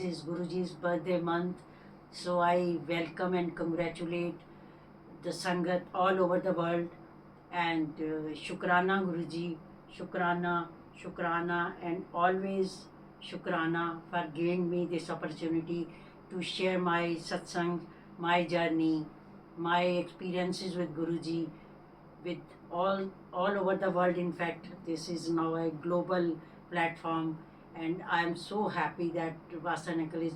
Is Guruji's birthday month, so I welcome and congratulate the Sangat all over the world. And Shukrana Guruji, Shukrana, Shukrana, and always Shukrana for giving me this opportunity to share my satsang, my journey, my experiences with Guruji, with all over the world. In fact, this is now a global platform, and I am so happy that Vasan uncle is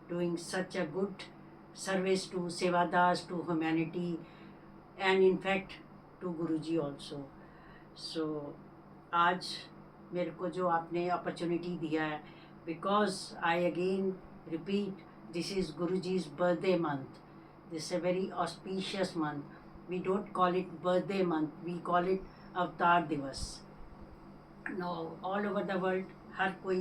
doing such a good service to Sevadas, to humanity, and in fact to Guruji also. So आज मेरे को जो आपने opportunity दिया है, because I again repeat, this is Guruji's birthday month. This is a very auspicious month. We don't call it birthday month, we call it अवतार दिवस. Now all over the world हर कोई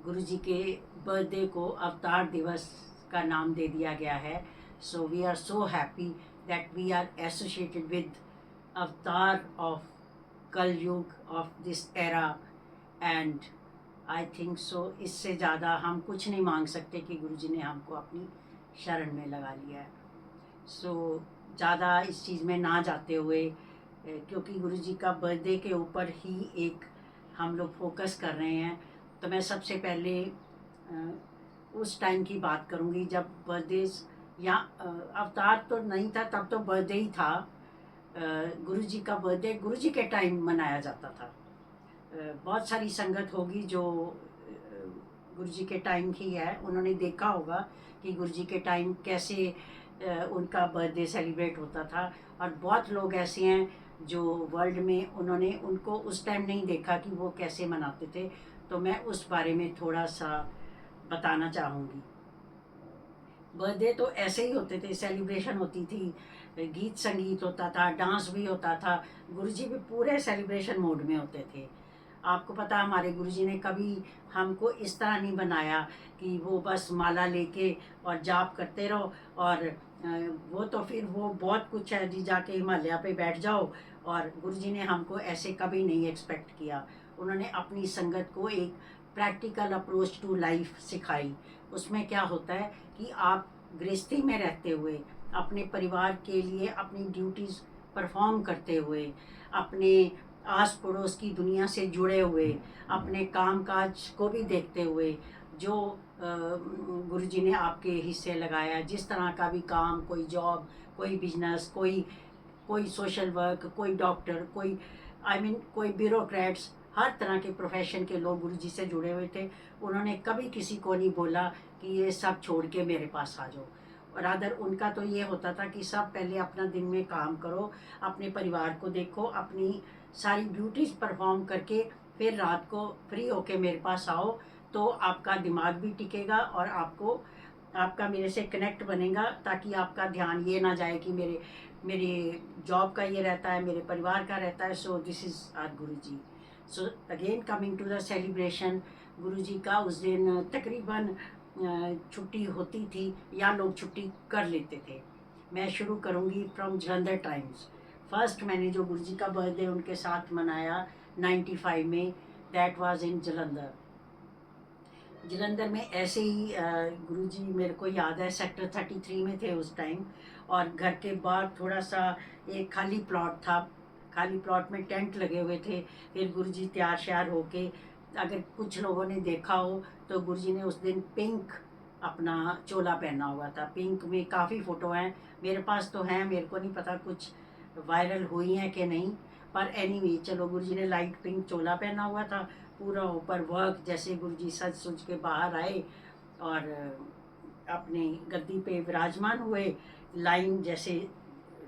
गुरुजी के बर्थडे को अवतार दिवस का नाम दे दिया गया है. So we are so happy that we are associated with अवतार of कल युग, of this era, and I think so इससे ज़्यादा हम कुछ नहीं मांग सकते कि गुरुजी ने हमको अपनी शरण में लगा लिया है. सो ज़्यादा इस चीज़ में ना जाते हुए, क्योंकि गुरुजी का बर्थडे के ऊपर ही एक हम लोग फोकस कर रहे हैं, तो मैं सबसे पहले उस टाइम की बात करूँगी जब बर्थडे या अवतार तो नहीं था, तब तो बर्थडे ही था. गुरुजी का बर्थडे गुरुजी के टाइम मनाया जाता था. बहुत सारी संगत होगी जो गुरुजी के टाइम की है, उन्होंने देखा होगा कि गुरुजी के टाइम कैसे उनका बर्थडे सेलिब्रेट होता था. और बहुत लोग ऐसे हैं जो वर्ल्ड में उन्होंने उनको उस टाइम नहीं देखा कि वो कैसे मनाते थे, तो मैं उस बारे में थोड़ा सा बताना चाहूँगी. बर्थडे तो ऐसे ही होते थे, सेलिब्रेशन होती थी, गीत संगीत होता था, डांस भी होता था. गुरुजी भी पूरे सेलिब्रेशन मोड में होते थे. आपको पता है हमारे गुरुजी ने कभी हमको इस तरह नहीं बनाया कि वो बस माला लेके और जाप करते रहो, और वो तो फिर वो बहुत कुछ है जी, जाके हिमालय पे बैठ जाओ. और गुरुजी ने हमको ऐसे कभी नहीं एक्सपेक्ट किया. उन्होंने अपनी संगत को एक प्रैक्टिकल अप्रोच टू लाइफ सिखाई. उसमें क्या होता है कि आप गृहस्थी में रहते हुए अपने परिवार के लिए अपनी ड्यूटीज़ परफॉर्म करते हुए, अपने आस पड़ोस की दुनिया से जुड़े हुए, अपने काम काज को भी देखते हुए, जो गुरुजी ने आपके हिस्से लगाया, जिस तरह का भी काम, कोई जॉब, कोई बिजनेस, कोई सोशल वर्क, कोई डॉक्टर, कोई कोई ब्यूरोक्रेट्स, हर तरह के प्रोफेशन के लोग गुरुजी से जुड़े हुए थे. उन्होंने कभी किसी को नहीं बोला कि ये सब छोड़ के मेरे पास आ जाओ. रादर उनका तो ये होता था कि सब पहले अपना दिन में काम करो, अपने परिवार को देखो, अपनी सारी ड्यूटीज़ परफॉर्म करके फिर रात को फ्री होके मेरे पास आओ, तो आपका दिमाग भी टिकेगा और आपका मेरे से कनेक्ट बनेगा, ताकि आपका ध्यान ये ना जाए कि मेरे जॉब का ये रहता है, मेरे परिवार का रहता है. So this is our Guruji. So again coming to the celebration, Guruji का उस दिन तकरीबन छुट्टी होती थी या लोग छुट्टी कर लेते थे. मैं शुरू करूँगी फ्रॉम जलंधर टाइम्स. फर्स्ट मैंने जो गुरुजी का बर्थडे उनके साथ मनाया 95 में, that was in Jalandhar. Jalandhar में ऐसे ही गुरुजी मेरे को याद है सेक्टर 33 में थे उस टाइम, और घर के बाहर थोड़ा सा एक खाली प्लॉट था. खाली प्लॉट में टेंट लगे हुए थे. फिर गुरुजी तैयार श्यार होके, अगर कुछ लोगों ने देखा हो तो गुरुजी ने उस दिन पिंक अपना चोला पहना हुआ था. पिंक में काफ़ी फ़ोटो हैं मेरे पास, तो हैं, मेरे को नहीं पता कुछ वायरल हुई हैं कि नहीं, पर एनीवे चलो, गुरुजी ने लाइट पिंक चोला पहना हुआ था, पूरा ऊपर वर्क. जैसे गुरुजी सज सुज के बाहर आए और अपने गद्दी पे विराजमान हुए, लाइन जैसे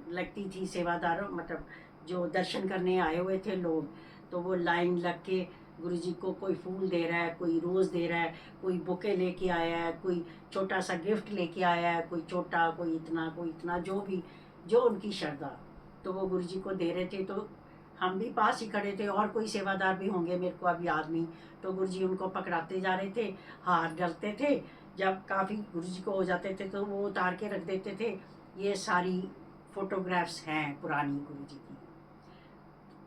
लगती थी सेवादारों, मतलब जो दर्शन करने आए हुए थे लोग, तो वो लाइन लग के गुरुजी को कोई फूल दे रहा है, कोई रोज़ दे रहा है, कोई बुके लेके आया है, कोई छोटा सा गिफ्ट लेके आया है, कोई छोटा, कोई इतना, जो भी, जो उनकी श्रद्धा, तो वो गुरुजी को दे रहे थे. तो हम भी पास ही खड़े थे, और कोई सेवादार भी होंगे, मेरे को अब याद नहीं. तो गुरुजी उनको पकड़ाते जा रहे थे, हाथ डलते थे, जब काफ़ी गुरुजी को हो जाते थे तो वो उतार के रख देते थे. ये सारी फ़ोटोग्राफ्स हैं पुरानी गुरुजी की.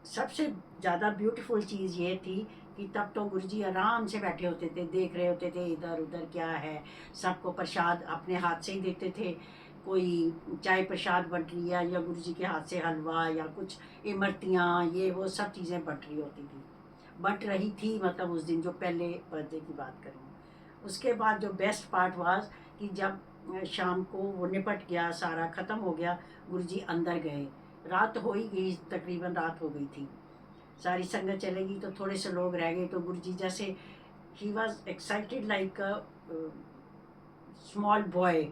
सबसे ज़्यादा ब्यूटीफुल चीज़ ये थी कि तब तो गुरुजी आराम से बैठे होते थे, देख रहे होते थे इधर उधर क्या है, सबको प्रसाद अपने हाथ से ही देते थे। कोई चाय प्रसाद बट रही है या गुरुजी के हाथ से हलवा या कुछ इमरतियाँ, ये वो सब चीज़ें बट रही होती थी, बट रही थी, मतलब उस दिन जो पहले बर्थडे की बात करूँ। उसके बाद जो बेस्ट पार्ट वाज कि जब शाम को वो निपट गया, सारा ख़त्म हो गया, गुरुजी अंदर गए, रात हो ही गई, तकरीबन रात हो गई थी, सारी संगत चलेगी तो थोड़े से लोग रह गए। तो गुरुजी जैसे he was excited like a small boy,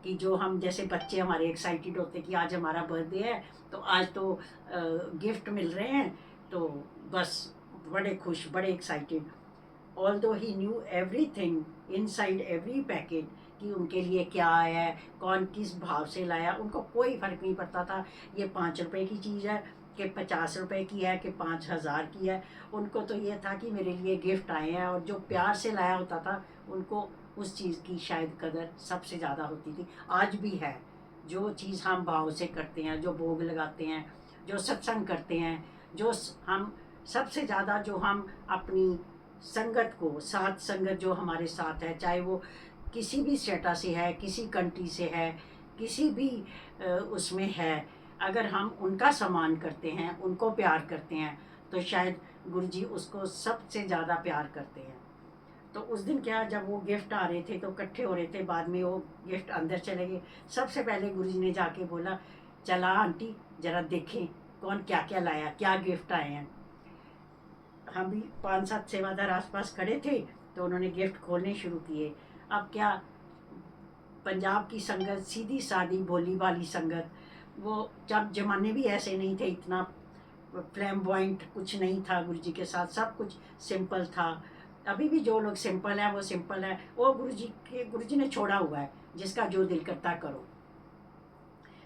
कि जो हम जैसे बच्चे हमारे एक्साइटेड होते कि आज हमारा बर्थडे है, तो आज तो गिफ्ट मिल रहे हैं, तो बस बड़े खुश, बड़े excited. Although he new everything inside every packet, कि उनके लिए क्या आया है, कौन किस भाव से लाया, उनको कोई फ़र्क नहीं पड़ता था ये 5 रुपए की चीज़ है कि 50 रुपए की है कि 5,000 की है। उनको तो ये था कि मेरे लिए गिफ्ट आए हैं, और जो प्यार से लाया होता था उनको उस चीज़ की शायद कदर सबसे ज़्यादा होती थी, आज भी है। जो चीज़ हम भाव से करते हैं, जो भोग लगाते हैं, जो सत्संग करते हैं, जो हम सबसे ज़्यादा जो हम अपनी संगत को, साथ संगत जो हमारे साथ है, चाहे वो किसी भी स्टेटस से है, किसी कंट्री से है, किसी भी उसमें है, अगर हम उनका सम्मान करते हैं, उनको प्यार करते हैं, तो शायद गुरुजी उसको सबसे ज़्यादा प्यार करते हैं। तो उस दिन क्या, जब वो गिफ्ट आ रहे थे तो इकट्ठे हो रहे थे, बाद में वो गिफ्ट अंदर चले गए। सबसे पहले गुरुजी ने जाके बोला, चला आंटी ज़रा देखें कौन क्या क्या लाया, क्या गिफ्ट आए हैं। हम भी 5-7 सेवादार आसपास खड़े थे, तो उन्होंने गिफ्ट खोलने शुरू किए। अब क्या, पंजाब की संगत सीधी सादी भोली भाली संगत, वो जब जमाने भी ऐसे नहीं थे, इतना फ्लैम्बॉइंट कुछ नहीं था गुरुजी के साथ, सब कुछ सिंपल था। अभी भी जो लोग सिंपल हैं वो सिंपल है, वो गुरुजी ने छोड़ा हुआ है, जिसका जो दिल करता करो।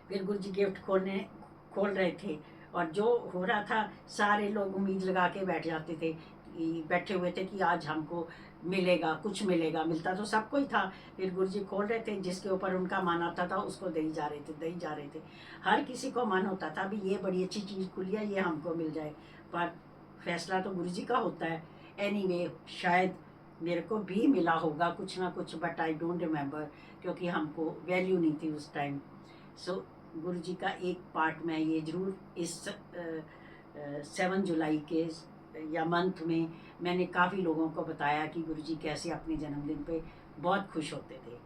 फिर गुरुजी गिफ्ट खोल रहे थे, और जो हो रहा था, सारे लोग उम्मीद लगा के बैठ जाते थे, कि बैठे हुए थे कि आज हमको मिलेगा, कुछ मिलेगा, मिलता तो सबको ही था। फिर गुरुजी खोल रहे थे, जिसके ऊपर उनका मन आता था उसको दे जा रहे थे, दे जा रहे थे। हर किसी को मन होता था भी ये बड़ी अच्छी चीज़ खुली है, ये हमको मिल जाए, पर फैसला तो गुरुजी का होता है। एनीवे, शायद मेरे को भी मिला होगा कुछ ना कुछ, बट आई डोंट रिमेंबर, क्योंकि हमको वैल्यू नहीं थी उस टाइम। सो गुरुजी का एक पार्ट मैं ये ज़रूर इस 7 जुलाई के या मंथ में मैंने काफ़ी लोगों को बताया कि गुरुजी कैसे अपने जन्मदिन पे बहुत खुश होते थे।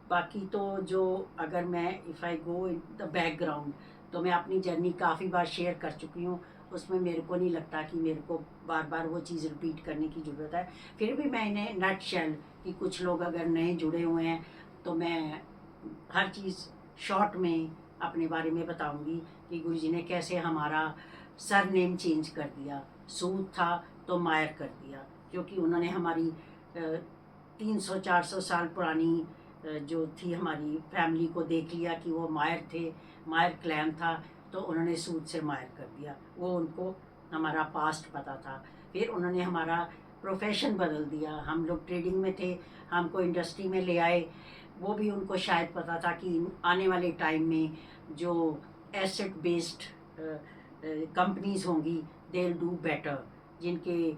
बाकी तो जो, अगर मैं if I go in the background, तो मैं अपनी जर्नी काफ़ी बार शेयर कर चुकी हूँ, उसमें मेरे को नहीं लगता कि मेरे को बार बार वो चीज़ रिपीट करने की ज़रूरत है। फिर भी मैं इन्हें नट शेल, कि कुछ लोग अगर नए जुड़े हुए हैं, तो मैं हर चीज़ शॉर्ट में अपने बारे में बताऊंगी कि गुरुजी ने कैसे हमारा सर नेम चेंज कर दिया, सूद था तो मायर कर दिया, क्योंकि उन्होंने हमारी 300-400 साल पुरानी जो थी हमारी फैमिली को देख लिया कि वो मायर थे, मायर क्लैन था, तो उन्होंने सूद से मायर कर दिया। वो उनको हमारा पास्ट पता था। फिर उन्होंने हमारा प्रोफेशन बदल दिया, हम लोग ट्रेडिंग में थे, हमको इंडस्ट्री में ले आए। वो भी उनको शायद पता था कि आने वाले टाइम में जो एसेट बेस्ड कंपनीज होंगी, दे विल डू बेटर, जिनके,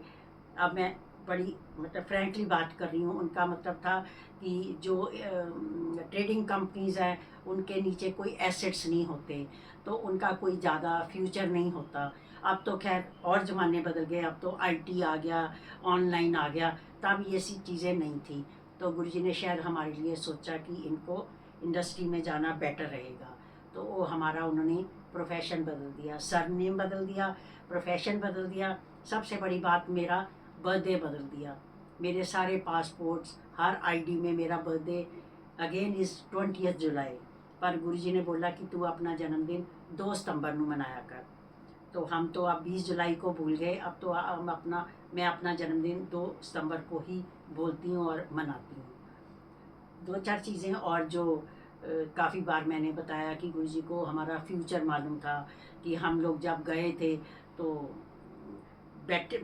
अब मैं बड़ी मतलब फ्रैंकली बात कर रही हूँ, उनका मतलब था कि जो ट्रेडिंग कंपनीज हैं उनके नीचे कोई एसेट्स नहीं होते, तो उनका कोई ज़्यादा फ्यूचर नहीं होता। अब तो खैर और ज़माने बदल गए, अब तो आईटी आ गया, ऑनलाइन आ गया, तब ये सी चीज़ें नहीं थी। तो गुरुजी ने शायद हमारे लिए सोचा कि इनको इंडस्ट्री में जाना बेटर रहेगा, तो वो हमारा उन्होंने प्रोफेशन बदल दिया, सरनेम बदल दिया, प्रोफेशन बदल दिया। सबसे बड़ी बात, मेरा बर्थडे बदल दिया। मेरे सारे पासपोर्ट्स, हर आईडी में मेरा बर्थडे अगेन इज़ 20 जुलाई, पर गुरुजी ने बोला कि तू अपना जन्मदिन 2 सितंबर को मनाया कर। तो हम तो अब 20 जुलाई को भूल गए, अब तो मैं अपना जन्मदिन 2 सितंबर को ही बोलती हूँ और मनाती हूँ। 2-4 चीज़ें और जो काफ़ी बार मैंने बताया कि गुरुजी को हमारा फ्यूचर मालूम था, कि हम लोग जब गए थे तो बैठते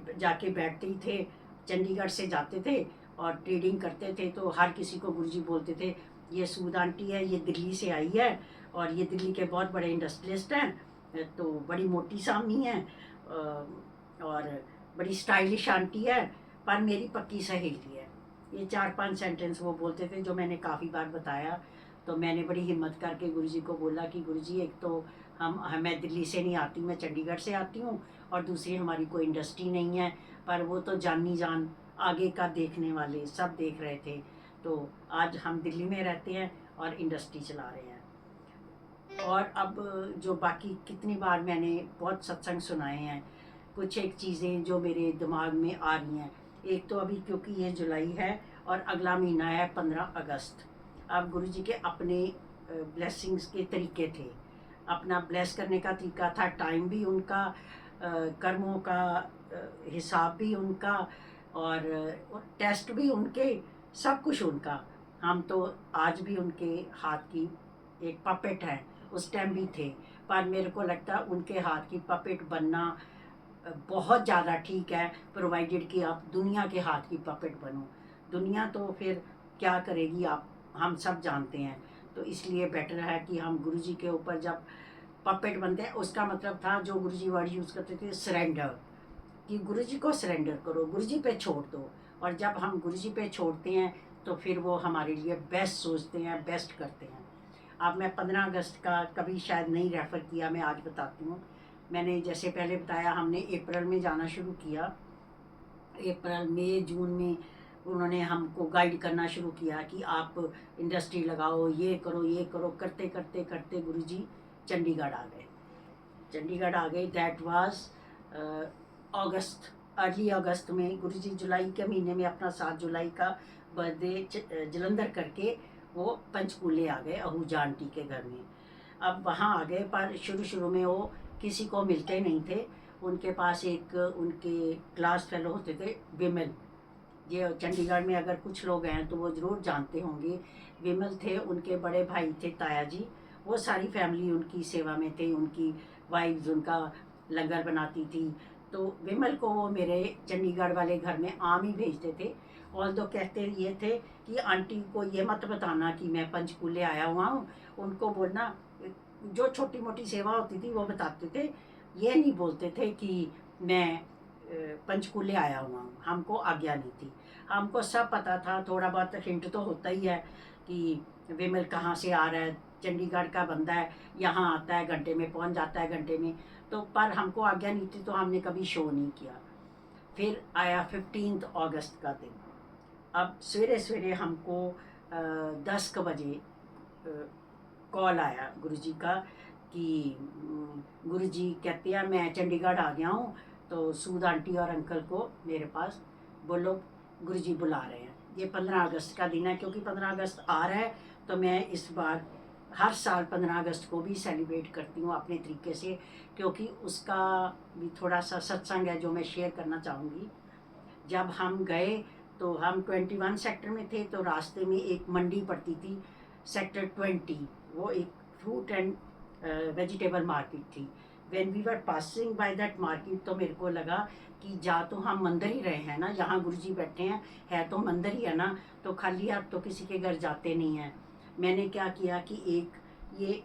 ही थे, चंडीगढ़ से जाते थे और ट्रेडिंग करते थे, तो हर किसी को गुरुजी बोलते थे, ये सूद आंटी है, ये दिल्ली से आई है, और ये दिल्ली के बहुत बड़े इंडस्ट्रियलिस्ट हैं, तो बड़ी मोटी सामनी है, और बड़ी स्टाइलिश आंटी है पर मेरी पक्की सहेली है। ये 4-5 सेंटेंस वो बोलते थे जो मैंने काफ़ी बार बताया। तो मैंने बड़ी हिम्मत करके गुरुजी को बोला कि गुरुजी एक तो मैं दिल्ली से नहीं आती, मैं चंडीगढ़ से आती हूँ, और दूसरी हमारी कोई इंडस्ट्री नहीं है। पर वो तो जानी जान आगे का देखने वाले सब देख रहे थे। तो आज हम दिल्ली में रहते हैं और इंडस्ट्री चला रहे हैं। और अब जो बाकी कितनी बार मैंने बहुत सत्संग सुनाए हैं, कुछ एक चीज़ें जो मेरे दिमाग में आ रही हैं। एक तो अभी क्योंकि ये जुलाई है और अगला महीना है 15 अगस्त। अब गुरुजी के अपने ब्लेसिंग्स के तरीके थे, अपना ब्लेस करने का तरीका था, टाइम भी उनका, कर्मों का हिसाब भी उनका, और टेस्ट भी उनके, सब कुछ उनका। हम तो आज भी उनके हाथ की एक पपेट है, उस टाइम भी थे। पर मेरे को लगता है उनके हाथ की पपेट बनना बहुत ज़्यादा ठीक है, प्रोवाइडेड कि आप दुनिया के हाथ की पपेट बनो। दुनिया तो फिर क्या करेगी आप, हम सब जानते हैं। तो इसलिए बेटर है कि हम गुरुजी के ऊपर जब पपेट बनते हैं, उसका मतलब था जो गुरुजी वर्ड यूज़ करते थे, सरेंडर, कि गुरुजी को सरेंडर करो, गुरुजी पे छोड़ दो। और जब हम गुरुजी पे छोड़ते हैं तो फिर वो हमारे लिए बेस्ट सोचते हैं, बेस्ट करते हैं। अब मैं 15 अगस्त का कभी शायद नहीं रेफ़र किया, मैं आज बताती हूँ। मैंने जैसे पहले बताया, हमने अप्रैल में जाना शुरू किया। अप्रैल मई जून में उन्होंने हमको गाइड करना शुरू किया कि आप इंडस्ट्री लगाओ, ये करो, करते करते करते गुरुजी चंडीगढ़ आ गए। चंडीगढ़ आ गए, दैट वाज अगस्त, अर्ली अगस्त में। गुरुजी जुलाई के महीने में अपना 7 जुलाई का बर्थडे जलंधर करके वो पंचकूले आ गए आहूजा आंटी के घर में। अब वहाँ आ गए, पर शुरू शुरू में वो किसी को मिलते नहीं थे। उनके पास एक उनके क्लास फेलो होते थे, विमल। ये चंडीगढ़ में अगर कुछ लोग हैं तो वो ज़रूर जानते होंगे। विमल थे, उनके बड़े भाई थे ताया जी, वो सारी फैमिली उनकी सेवा में थे। उनकी वाइफ्स उनका लंगर बनाती थी। तो विमल को वो मेरे चंडीगढ़ वाले घर में आम ही भेजते थे। और तो कहते ये थे कि आंटी को ये मत बताना कि मैं पंचकूले आया हुआ हूँ, उनको बोलना, जो छोटी मोटी सेवा होती थी वो बताते थे, ये नहीं बोलते थे कि मैं पंचकूले आया हुआ हूँ। हमको आज्ञा नहीं थी, हमको सब पता था। थोड़ा बहुत हिंट तो होता ही है कि विमल कहाँ से आ रहा है, चंडीगढ़ का बंदा है, यहाँ आता है घंटे में पहुँच जाता है, घंटे में। तो पर हमको आज्ञा नहीं थी, तो हमने कभी शो नहीं किया। फिर आया 15 अगस्त का दिन। अब सवेरे सवेरे हमको 10 बजे कॉल आया गुरुजी का कि गुरुजी कहते हैं मैं चंडीगढ़ आ गया हूँ, तो सूद आंटी और अंकल को मेरे पास बोलो, गुरुजी बुला रहे हैं। ये 15 अगस्त का दिन है, क्योंकि 15 अगस्त आ रहा है तो मैं इस बार हर साल 15 अगस्त को भी सेलिब्रेट करती हूँ अपने तरीके से, क्योंकि उसका भी थोड़ा सा सत्संग है जो मैं शेयर करना चाहूँगी। जब हम गए तो हम 21 सेक्टर में थे, तो रास्ते में एक मंडी पड़ती थी, सेक्टर 20, वो एक फ्रूट एंड वेजिटेबल मार्केट थी। When we were passing by that market, तो मेरे को लगा कि जा तो हम मंदिर ही रहे हैं ना, यहाँ गुरुजी बैठे हैं, है तो मंदिर ही है ना, तो खाली आप तो किसी के घर जाते नहीं हैं। मैंने क्या किया कि एक ये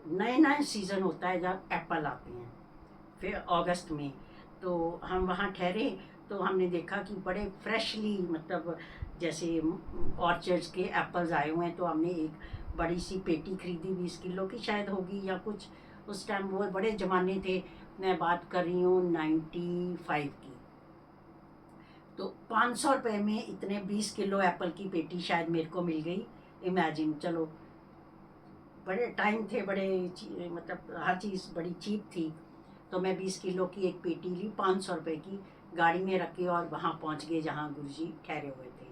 नए नए सीज़न होता है जब एप्पल आते हैं, फिर अगस्त में, तो हम वहाँ ठहरे। तो हमने देखा कि बड़े फ्रेशली, मतलब जैसे ऑर्चर्ड्स के एप्पल्स आए हुए हैं। तो हमने एक बड़ी सी पेटी खरीदी, 20 किलो की शायद होगी या कुछ। उस टाइम वो बड़े ज़माने थे, मैं बात कर रही हूँ 95 की। तो 500 रुपये में इतने 20 किलो एप्पल की पेटी शायद मेरे को मिल गई। इमेजिन, चलो बड़े टाइम थे, बड़े मतलब हर चीज़ बड़ी चीप थी। तो मैं 20 किलो की एक पेटी ली 500 रुपये की, गाड़ी में रखी और वहाँ पहुँच गए जहाँ गुरुजी ठहरे हुए थे।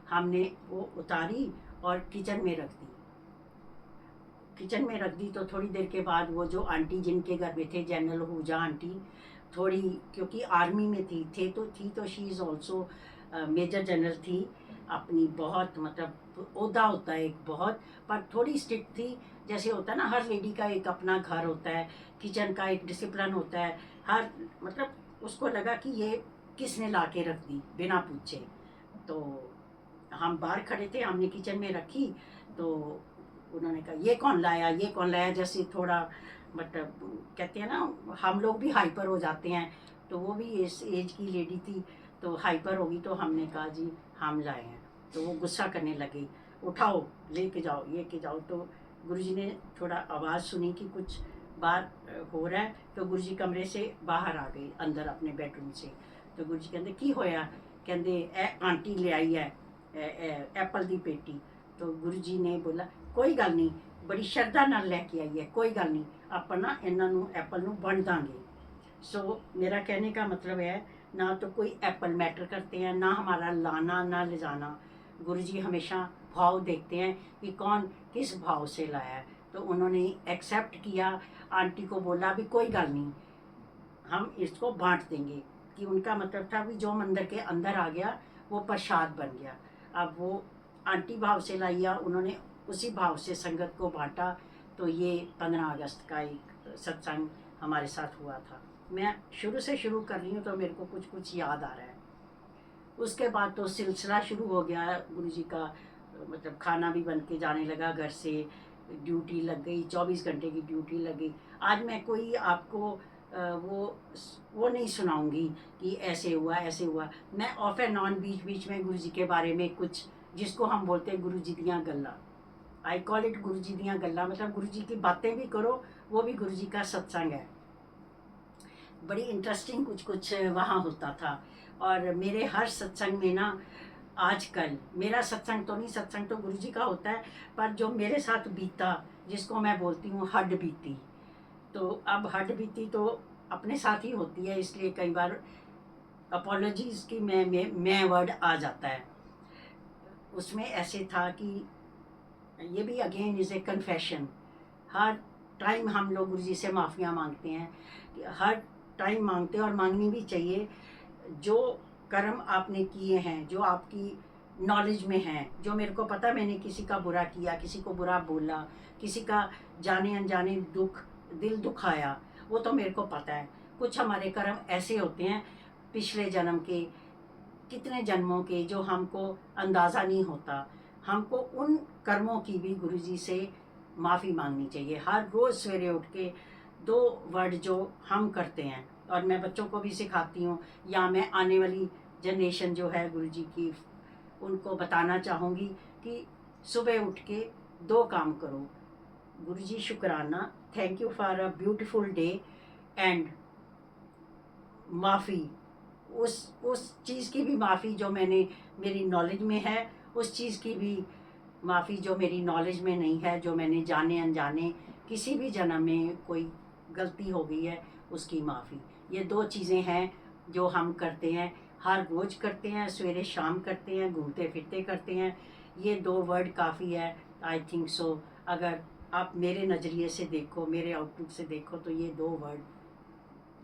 हमने वो उतारी और किचन में रख दी। किचन में रख दी तो थोड़ी देर के बाद वो जो आंटी जिनके घर में थे, जनरल आहूजा आंटी, थोड़ी क्योंकि आर्मी में थी तो she is also major general थी। अपनी बहुत मतलब ओहदा होता है एक बहुत, पर थोड़ी स्ट्रिक्ट थी। जैसे होता है ना, हर लेडी का एक अपना घर होता है, किचन का एक डिसिप्लिन होता है, हर मतलब उसको लगा कि ये किसने ला के रख दी बिना पूछे। तो हम बाहर खड़े थे, हमने किचन में रखी, तो उन्होंने कहा ये कौन लाया, जैसे थोड़ा मतलब कहते हैं ना, हम लोग भी हाइपर हो जाते हैं। तो वो भी इस एज की लेडी थी, तो हाइपर होगी, तो हमने कहा जी हम लाए हैं। तो वो गुस्सा करने लगी, उठाओ लेके जाओ ये के जाओ। तो गुरुजी ने थोड़ा आवाज़ सुनी कि कुछ बात हो रहा है, तो गुरुजी कमरे से बाहर आ गए अंदर अपने बेडरूम से। तो गुरुजी कहते की होया, कहते ए आंटी ले आई है एप्पल की पेटी। तो गुरुजी ने बोला कोई गल नहीं, बड़ी श्रद्धा नाल लैके आई है, कोई गल नहीं, आप ना इन्हों एप्पल नूं वंड दांगे। सो मेरा कहने का मतलब है, ना तो कोई एप्पल मैटर करते हैं, ना हमारा लाना ना ले जाना। गुरुजी हमेशा भाव देखते हैं कि कौन किस भाव से लाया है। तो उन्होंने एक्सेप्ट किया, आंटी को बोला भी कोई गल नहीं, हम इसको बांट देंगे। कि उनका मतलब था भी जो मंदिर के अंदर आ गया वो प्रसाद बन गया। अब वो आंटी भाव से लाइया, उन्होंने उसी भाव से संगत को बांटा। तो ये 15 अगस्त का एक सत्संग हमारे साथ हुआ था। मैं शुरू से शुरू कर रही हूँ तो मेरे को कुछ कुछ याद आ रहा है। उसके बाद तो सिलसिला शुरू हो गया गुरुजी का, मतलब खाना भी बन के जाने लगा घर से, ड्यूटी लग गई, 24 घंटे की ड्यूटी लग गई। आज मैं कोई आपको वो नहीं सुनाऊंगी कि ऐसे हुआ ऐसे हुआ। मैं ऑफ एंड ऑन बीच बीच में गुरुजी के बारे में कुछ, जिसको हम बोलते हैं गुरुजी दियाँ गल्लां, आई कॉल इट गुरुजी दियाँ गल्लां, मतलब गुरुजी की बातें भी करो, वो भी गुरुजी का सत्संग है। बड़ी इंटरेस्टिंग कुछ कुछ वहाँ होता था। और मेरे हर सत्संग में ना, आजकल मेरा सत्संग तो नहीं, सत्संग तो गुरुजी का होता है, पर जो मेरे साथ बीता, जिसको मैं बोलती हूँ हड बीती। तो अब हड बीती तो अपने साथ ही होती है, इसलिए कई बार अपॉलोजीज की मैं वर्ड आ जाता है। उसमें ऐसे था कि ये भी again is a confession. Her time हम लोग गुरुजी से माफ़ियाँ मांगते हैं, कि हर टाइम मांगते हैं और मांगनी भी चाहिए। जो कर्म आपने किए हैं, जो आपकी नॉलेज में हैं, जो मेरे को पता मैंने किसी का बुरा किया, किसी को बुरा बोला, किसी का जाने अनजाने दुख दिल दुखाया, वो तो मेरे को पता है। कुछ हमारे कर्म ऐसे होते हैं पिछले जन्म के, कितने जन्मों के, जो हमको अंदाज़ा नहीं होता। हमको उन कर्मों की भी गुरुजी से माफ़ी मांगनी चाहिए। हर रोज़ सवेरे उठ के 2 वर्ड जो हम करते हैं, और मैं बच्चों को भी सिखाती हूँ, या मैं आने वाली जनरेशन जो है गुरुजी की, उनको बताना चाहूँगी कि सुबह उठ के 2 काम करो। गुरुजी शुक्राना, thank you for a beautiful day, and माफ़ी, उस चीज़ की भी माफ़ी जो मैंने मेरी नॉलेज में है, उस चीज़ की भी माफ़ी जो मेरी नॉलेज में नहीं है, जो मैंने जाने अनजाने किसी भी जन्म में कोई गलती हो गई है, उसकी माफ़ी। ये 2 चीज़ें हैं जो हम करते हैं, हर रोज़ करते हैं, सवेरे शाम करते हैं, घूमते फिरते करते हैं। ये 2 वर्ड काफ़ी है, आई थिंक सो। अगर आप मेरे नज़रिए से देखो, मेरे आउटलुक से देखो, तो ये 2 वर्ड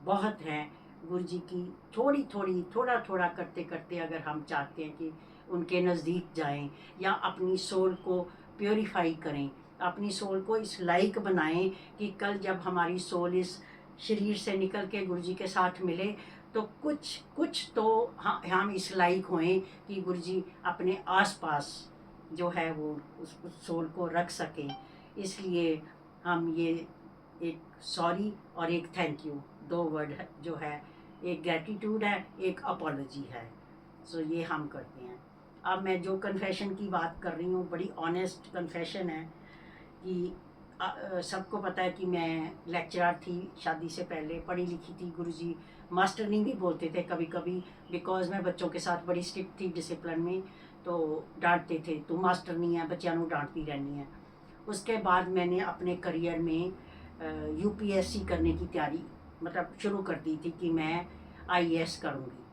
बहुत हैं गुरुजी की। थोड़ी थोड़ी थोड़ा थोड़ा करते करते अगर हम चाहते हैं कि उनके नज़दीक जाएं, या अपनी सोल को प्योरीफाई करें, अपनी सोल को इस लायक बनाएं कि कल जब हमारी सोल इस शरीर से निकल के गुरुजी के साथ मिले, तो कुछ कुछ तो हम इस लायक होएं कि गुरुजी अपने आसपास जो है वो उस सोल को रख सकें। इसलिए हम ये एक सॉरी और एक थैंक यू, 2 वर्ड है जो है, एक ग्रैटिट्यूड है, एक अपॉलॉजी है। सो ये हम करते हैं। अब मैं जो कन्फेशन की बात कर रही हूँ, बड़ी ऑनेस्ट कन्फेशन है कि सबको पता है कि मैं लेक्चरर थी, शादी से पहले पढ़ी लिखी थी। गुरुजी मास्टरनी भी बोलते थे कभी कभी, बिकॉज मैं बच्चों के साथ बड़ी स्ट्रिक्ट थी डिसिप्लिन में, तो डांटते थे, तू मास्टरनी है, बच्चों को डांटती रहनी है। उसके बाद मैंने अपने करियर में यूपीएससी करने की तैयारी मतलब शुरू कर दी थी कि मैं आईएएस करूँगी।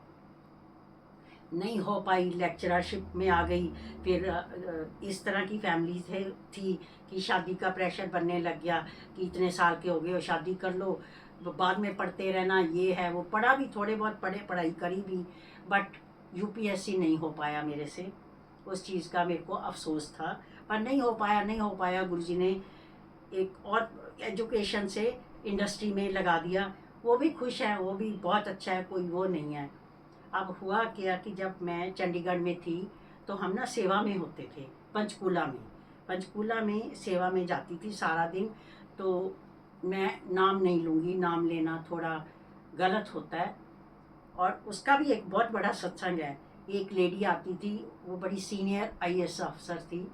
नहीं हो पाई, लेक्चरशिप में आ गई। फिर इस तरह की फैमिली थी कि शादी का प्रेशर बनने लग गया कि इतने साल के हो गए हो, शादी कर लो, बाद में पढ़ते रहना, ये है वो। पढ़ा भी, थोड़े बहुत पढ़ाई करी भी, बट यूपीएससी नहीं हो पाया मेरे से। उस चीज़ का मेरे को अफसोस था, पर नहीं हो पाया। गुरुजी ने एक और एजुकेशन से इंडस्ट्री में लगा दिया, वो भी खुश है, वो भी बहुत अच्छा है, कोई वो नहीं है। अब हुआ क्या कि जब मैं चंडीगढ़ में थी, तो हम ना सेवा में होते थे, पंचकूला में सेवा में जाती थी सारा दिन। तो मैं नाम नहीं लूँगी, नाम लेना थोड़ा गलत होता है, और उसका भी एक बहुत बड़ा सत्संग है। एक लेडी आती थी, वो बड़ी सीनियर आईएएस अफसर थी।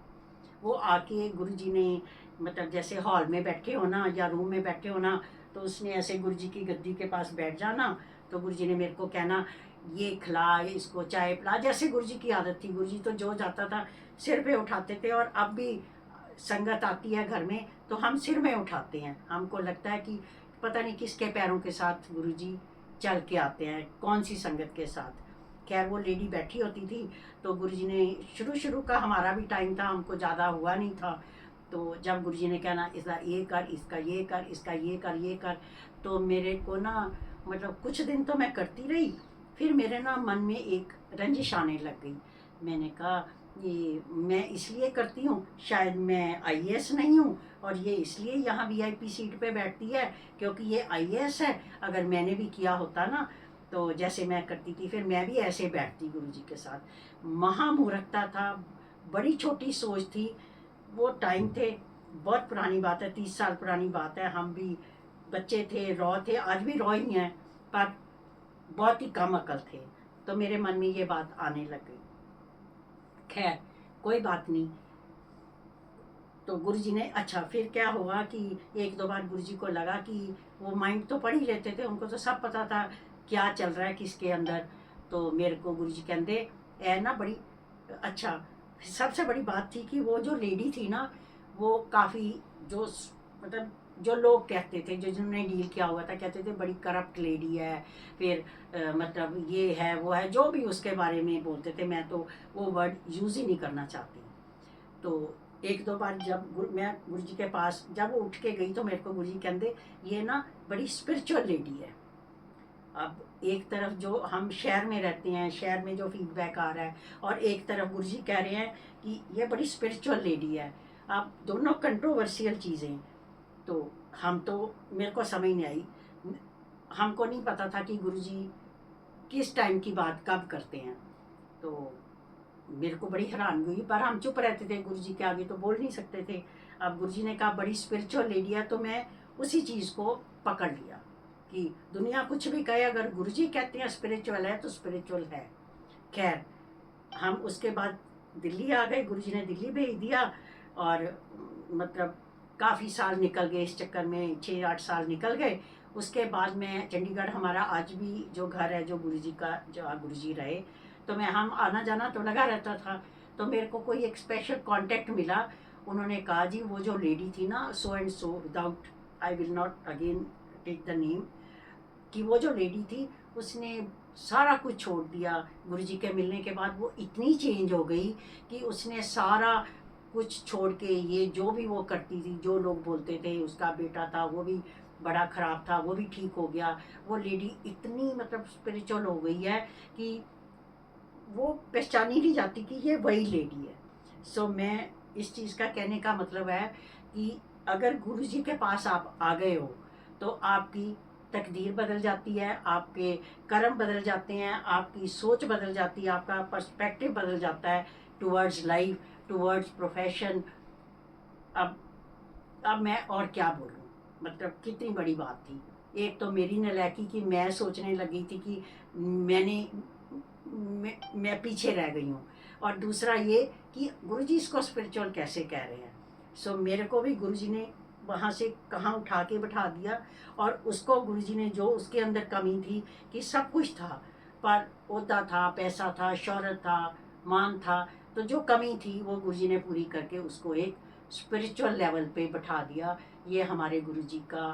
वो आके गुरुजी ने, मतलब जैसे हॉल में बैठे हो ना या रूम में बैठे हो ना, तो उसने ऐसे गुरुजी की गद्दी के पास बैठ जाना। तो गुरुजी ने मेरे को कहना, ये खिला, इसको चाय पिला, जैसे गुरुजी की आदत थी। गुरुजी तो जो जाता था सिर पे उठाते थे, और अब भी संगत आती है घर में तो हम सिर में उठाते हैं। हमको लगता है कि पता नहीं किसके पैरों के साथ गुरुजी चल के आते हैं, कौन सी संगत के साथ। खैर वो लेडी बैठी होती थी, तो गुरुजी ने, शुरू शुरू का हमारा भी टाइम था, हमको ज़्यादा हुआ नहीं था, तो जब गुरुजी ने कहना इसका ये कर, इसका ये कर, इसका ये कर, ये कर, तो मेरे को ना, मतलब कुछ दिन तो मैं करती रही, फिर मेरे ना मन में एक रंजिश आने लग गई। मैंने कहा ये मैं इसलिए करती हूँ, शायद मैं आईएएस नहीं हूँ, और ये इसलिए यहाँ वीआईपी सीट पे बैठती है क्योंकि ये आईएएस है। अगर मैंने भी किया होता ना, तो जैसे मैं करती थी, फिर मैं भी ऐसे बैठती गुरुजी के साथ। महामूर्खता था, बड़ी छोटी सोच थी। वो टाइम थे, बहुत पुरानी बात है, 30 साल पुरानी बात है। हम भी बच्चे थे, रॉ थे, आज भी रॉ ही हैं, पर बहुत ही कम अकल थे। तो मेरे मन में ये बात आने लग गई। खैर कोई बात नहीं। तो गुरुजी ने, अच्छा फिर क्या हुआ कि एक दो बार गुरुजी को लगा कि वो माइंड तो पढ़ ही लेते थे, उनको तो सब पता था क्या चल रहा है किसके अंदर। तो मेरे को गुरुजी कहते है ना, बड़ी अच्छा। सबसे बड़ी बात थी कि वो जो लेडी थी ना, वो काफ़ी, जो मतलब जो लोग कहते थे, जो जिन्होंने डील किया हुआ था, कहते थे बड़ी करप्ट लेडी है। फिर मतलब ये है वो है, जो भी उसके बारे में बोलते थे, मैं तो वो वर्ड यूज़ ही नहीं करना चाहती। तो एक दो बार जब मैं गुरुजी के पास जब वो उठ के गई, तो मेरे को गुरुजी कहते ये ना बड़ी स्पिरिचुअल लेडी है। अब एक तरफ जो हम शहर में रहते हैं, शहर में जो फीडबैक आ रहा है, और एक तरफ गुरुजी कह रहे हैं कि ये बड़ी स्पिरिचुअल लेडी है। अब दोनों कंट्रोवर्शियल चीज़ें। तो हम तो, मेरे को समझ नहीं आई। हमको नहीं पता था कि गुरुजी किस टाइम की बात कब करते हैं। तो मेरे को बड़ी हैरान हुई, पर हम चुप रहते थे, गुरुजी के आगे तो बोल नहीं सकते थे। अब गुरुजी ने कहा बड़ी स्पिरिचुअल लेडी है, तो मैं उसी चीज़ को पकड़ लिया कि दुनिया कुछ भी कहे, अगर गुरुजी कहते हैं स्पिरिचुअल है तो स्पिरिचुअल है। खैर हम उसके बाद दिल्ली आ गए, गुरुजी ने दिल्ली भेज दिया, और मतलब काफ़ी साल निकल गए इस चक्कर में, 6-8 साल निकल गए। उसके बाद मैं चंडीगढ़, हमारा आज भी जो घर है, जो गुरुजी का, जो गुरुजी रहे, तो मैं, हम आना जाना तो लगा रहता था। तो मेरे को कोई एक स्पेशल कांटेक्ट मिला। उन्होंने कहा जी वो जो लेडी थी ना, so and so, without, I will not again take the name, कि वो जो लेडी थी उसने सारा कुछ छोड़ दिया। गुरुजी के मिलने के बाद वो इतनी चेंज हो गई कि उसने सारा कुछ छोड़ के, ये जो भी वो करती थी, जो लोग बोलते थे, उसका बेटा था वो भी बड़ा ख़राब था, वो भी ठीक हो गया। वो लेडी इतनी मतलब स्पिरिचुअल हो गई है कि वो पहचानी नहीं जाती कि ये वही लेडी है। सो मैं, इस चीज़ का कहने का मतलब है कि अगर गुरुजी के पास आप आ गए हो, तो आपकी तकदीर बदल जाती है, आपके कर्म बदल जाते हैं, आपकी सोच बदल जाती है, आपका पर्सपेक्टिव बदल जाता है टूवर्ड्स लाइफ, टूवर्ड्स प्रोफेशन। अब अब मैं और क्या बोलूँ, मतलब कितनी बड़ी बात थी। एक तो मेरी नालायकी कि मैं सोचने लगी थी कि मैंने मैं पीछे रह गई हूँ, और दूसरा ये कि गुरुजी इसको स्पिरिचुअल कैसे कह रहे हैं। सो मेरे को भी गुरुजी ने वहाँ से कहाँ उठा के बैठा दिया, और उसको गुरुजी ने, जो उसके अंदर कमी थी कि सब कुछ था, पर ओहदा था, पैसा था, शोहरत था, मान था, तो जो कमी थी वो गुरुजी ने पूरी करके उसको एक स्पिरिचुअल लेवल पे बैठा दिया। ये हमारे गुरुजी का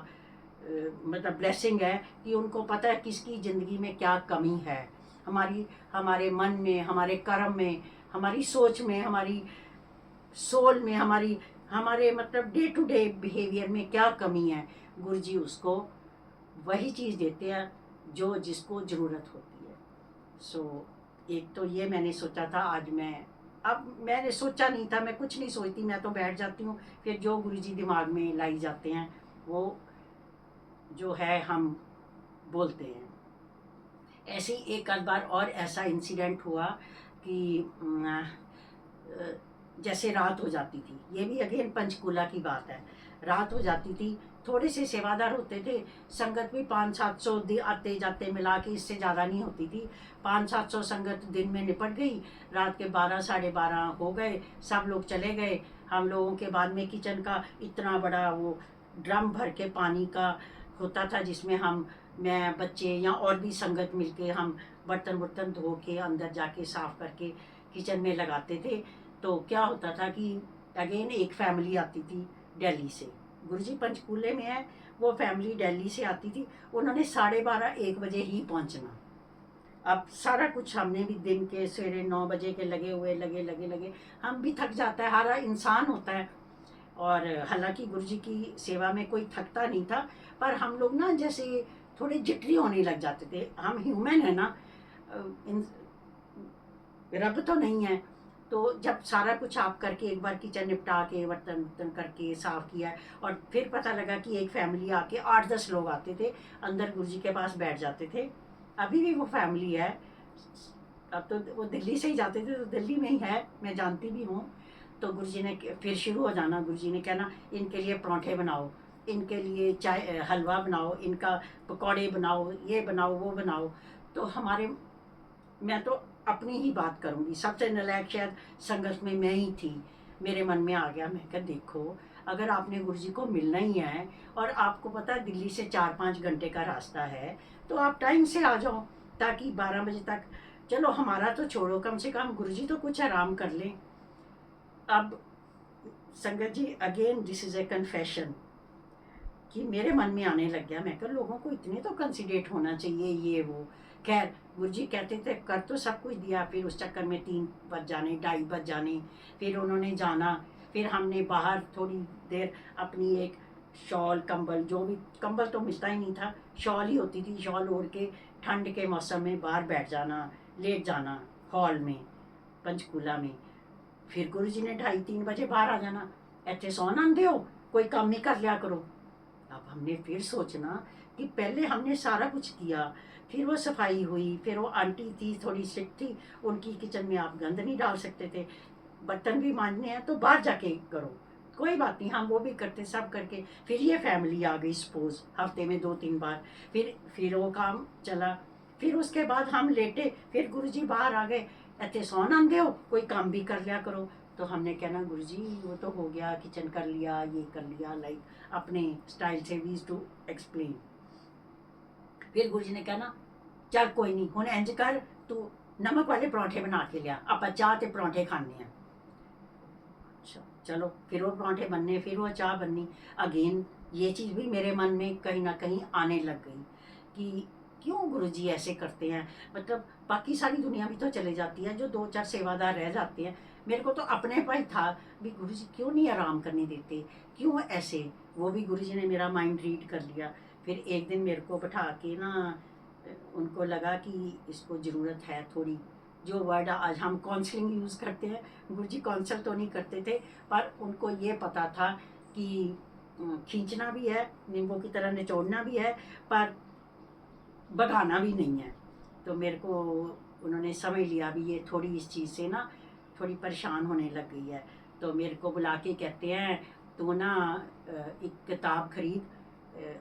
मतलब ब्लेसिंग है कि उनको पता है किसकी ज़िंदगी में क्या कमी है, हमारी, हमारे मन में, हमारे कर्म में, हमारी सोच में, हमारी सोल में, हमारी, हमारे मतलब डे टू डे बिहेवियर में क्या कमी है। गुरुजी उसको वही चीज़ देते हैं जो जिसको ज़रूरत होती है। सो एक तो ये मैंने सोचा था, आज मैं, अब मैंने सोचा नहीं था, मैं कुछ नहीं सोचती, मैं तो बैठ जाती हूँ, फिर जो गुरुजी दिमाग में लाई जाते हैं वो जो है हम बोलते हैं। ऐसे ही एक आध बार और ऐसा इंसिडेंट हुआ कि जैसे रात हो जाती थी, ये भी अगेन पंचकूला की बात है, रात हो जाती थी, थोड़े से सेवादार होते थे, संगत भी 500-700 आते जाते मिला के, इससे ज़्यादा नहीं होती थी, 500-700 संगत दिन में निपट गई, रात के 12 साढ़े 12 हो गए, सब लोग चले गए। हम लोगों के बाद में किचन का इतना बड़ा वो ड्रम भर के पानी का होता था, जिसमें हम, मैं, बच्चे या और भी संगत मिलके हम बर्तन वर्तन धो के अंदर जाके साफ करके किचन में लगाते थे। तो क्या होता था कि अगेन एक फैमिली आती थी दिल्ली से, गुरुजी पंचकूले में है, वो फैमिली दिल्ली से आती थी, उन्होंने 12:30-1 बजे ही पहुंचना। अब सारा कुछ हमने भी दिन के सवेरे 9 बजे के लगे हुए, लगे हम भी थक जाता है, हर इंसान होता है। और हालांकि गुरुजी की सेवा में कोई थकता नहीं था, पर हम लोग ना जैसे थोड़े जिटरी होने लग जाते थे, हम ह्यूमन है ना, रब तो नहीं है। तो जब सारा कुछ आप करके एक बार किचन निपटा के बर्तन वर्तन करके साफ किया, और फिर पता लगा कि एक फैमिली आके 8-10 लोग आते थे, अंदर गुरुजी के पास बैठ जाते थे। अभी भी वो फैमिली है, अब तो वो दिल्ली से ही जाते थे, तो दिल्ली में ही है, मैं जानती भी हूँ। तो गुरुजी ने फिर शुरू हो जाना, गुरुजी ने कहना इनके लिए पराठे बनाओ, इनके लिए चाय हलवा बनाओ, इनका पकौड़े बनाओ, ये बनाओ वो बनाओ। तो हमारे, मैं तो अपनी ही बात करूँगी, सबसे नालायक शायद संगत में मैं ही थी। मेरे मन में आ गया, मैं कहा देखो, अगर आपने गुरुजी को मिलना ही है, और आपको पता है दिल्ली से 4-5 घंटे का रास्ता है, तो आप टाइम से आ जाओ, ताकि 12 बजे तक, चलो हमारा तो छोड़ो, कम से कम गुरुजी तो कुछ आराम कर लें। अब संगत जी, again this is a confession, कि मेरे मन में आने लग गया, मैं कहा लोगों को इतने तो कंसिडरेट होना चाहिए, ये वो। खैर गुरुजी कहते थे कर तो सब कुछ दिया, फिर उस चक्कर में 3 बज जाने, 2:30 बज जाने, फिर उन्होंने जाना, फिर हमने बाहर थोड़ी देर अपनी एक शॉल कंबल, जो भी, कंबल तो मिलता ही नहीं था, शॉल ही होती थी, शॉल ओढ़ के ठंड के मौसम में बाहर बैठ जाना, लेट जाना हॉल में पंचकूला में। फिर गुरुजी ने 2:30-3 बजे बाहर आ जाना, इतने सौन आंदे हो, कोई काम ही कर लिया करो। अब हमने फिर सोचना कि पहले हमने सारा कुछ किया, फिर वो सफाई हुई, फिर वो आंटी थी थोड़ी स्ट्रिक्ट थी, उनकी किचन में आप गंद नहीं डाल सकते थे, बर्तन भी मांजने हैं तो बाहर जाके करो, कोई बात नहीं, हम वो भी करते, सब करके फिर ये फैमिली आ गई, सपोज हफ्ते में 2-3 बार, फिर वो काम चला। फिर उसके बाद हम लेटे, फिर गुरुजी बाहर आ गए, इतने सौन आंदे हो, कोई काम भी कर लिया करो। तो हमने कहना गुरुजी वो तो हो गया, किचन कर लिया, ये कर लिया, लाइक अपने स्टाइल से वी टू एक्सप्लेन। फिर गुरुजी ने कहना चल कोई नहीं, हुण इंज कर, तू नमक वाले पराठे बना के लिया, आप चाह ते पराठे खाने हैं। अच्छा चलो, फिर वो पराठे बनने, फिर वो चाह बननी। अगेन ये चीज़ भी मेरे मन में कहीं ना कहीं आने लग गई कि क्यों गुरुजी ऐसे करते हैं, मतलब बाकी सारी दुनिया भी तो चले जाती है, जो 2-4 सेवादार रह जाते हैं। मेरे को तो अपने पर ही था भी गुरुजी क्यों नहीं आराम करने देते, क्यों ऐसे। वो भी गुरुजी ने मेरा माइंड रीड कर लिया। फिर एक दिन मेरे को बैठा के ना, उनको लगा कि इसको ज़रूरत है थोड़ी, जो वर्ड आज हम काउंसलिंग यूज़ करते हैं, गुरुजी काउंसल तो नहीं करते थे, पर उनको ये पता था कि खींचना भी है, नींबू की तरह निचोड़ना भी है, पर भगाना भी नहीं है। तो मेरे को उन्होंने समझ लिया भी ये थोड़ी इस चीज़ से ना थोड़ी परेशान होने लग गई है। तो मेरे को बुला के कहते हैं तू ना एक किताब खरीद,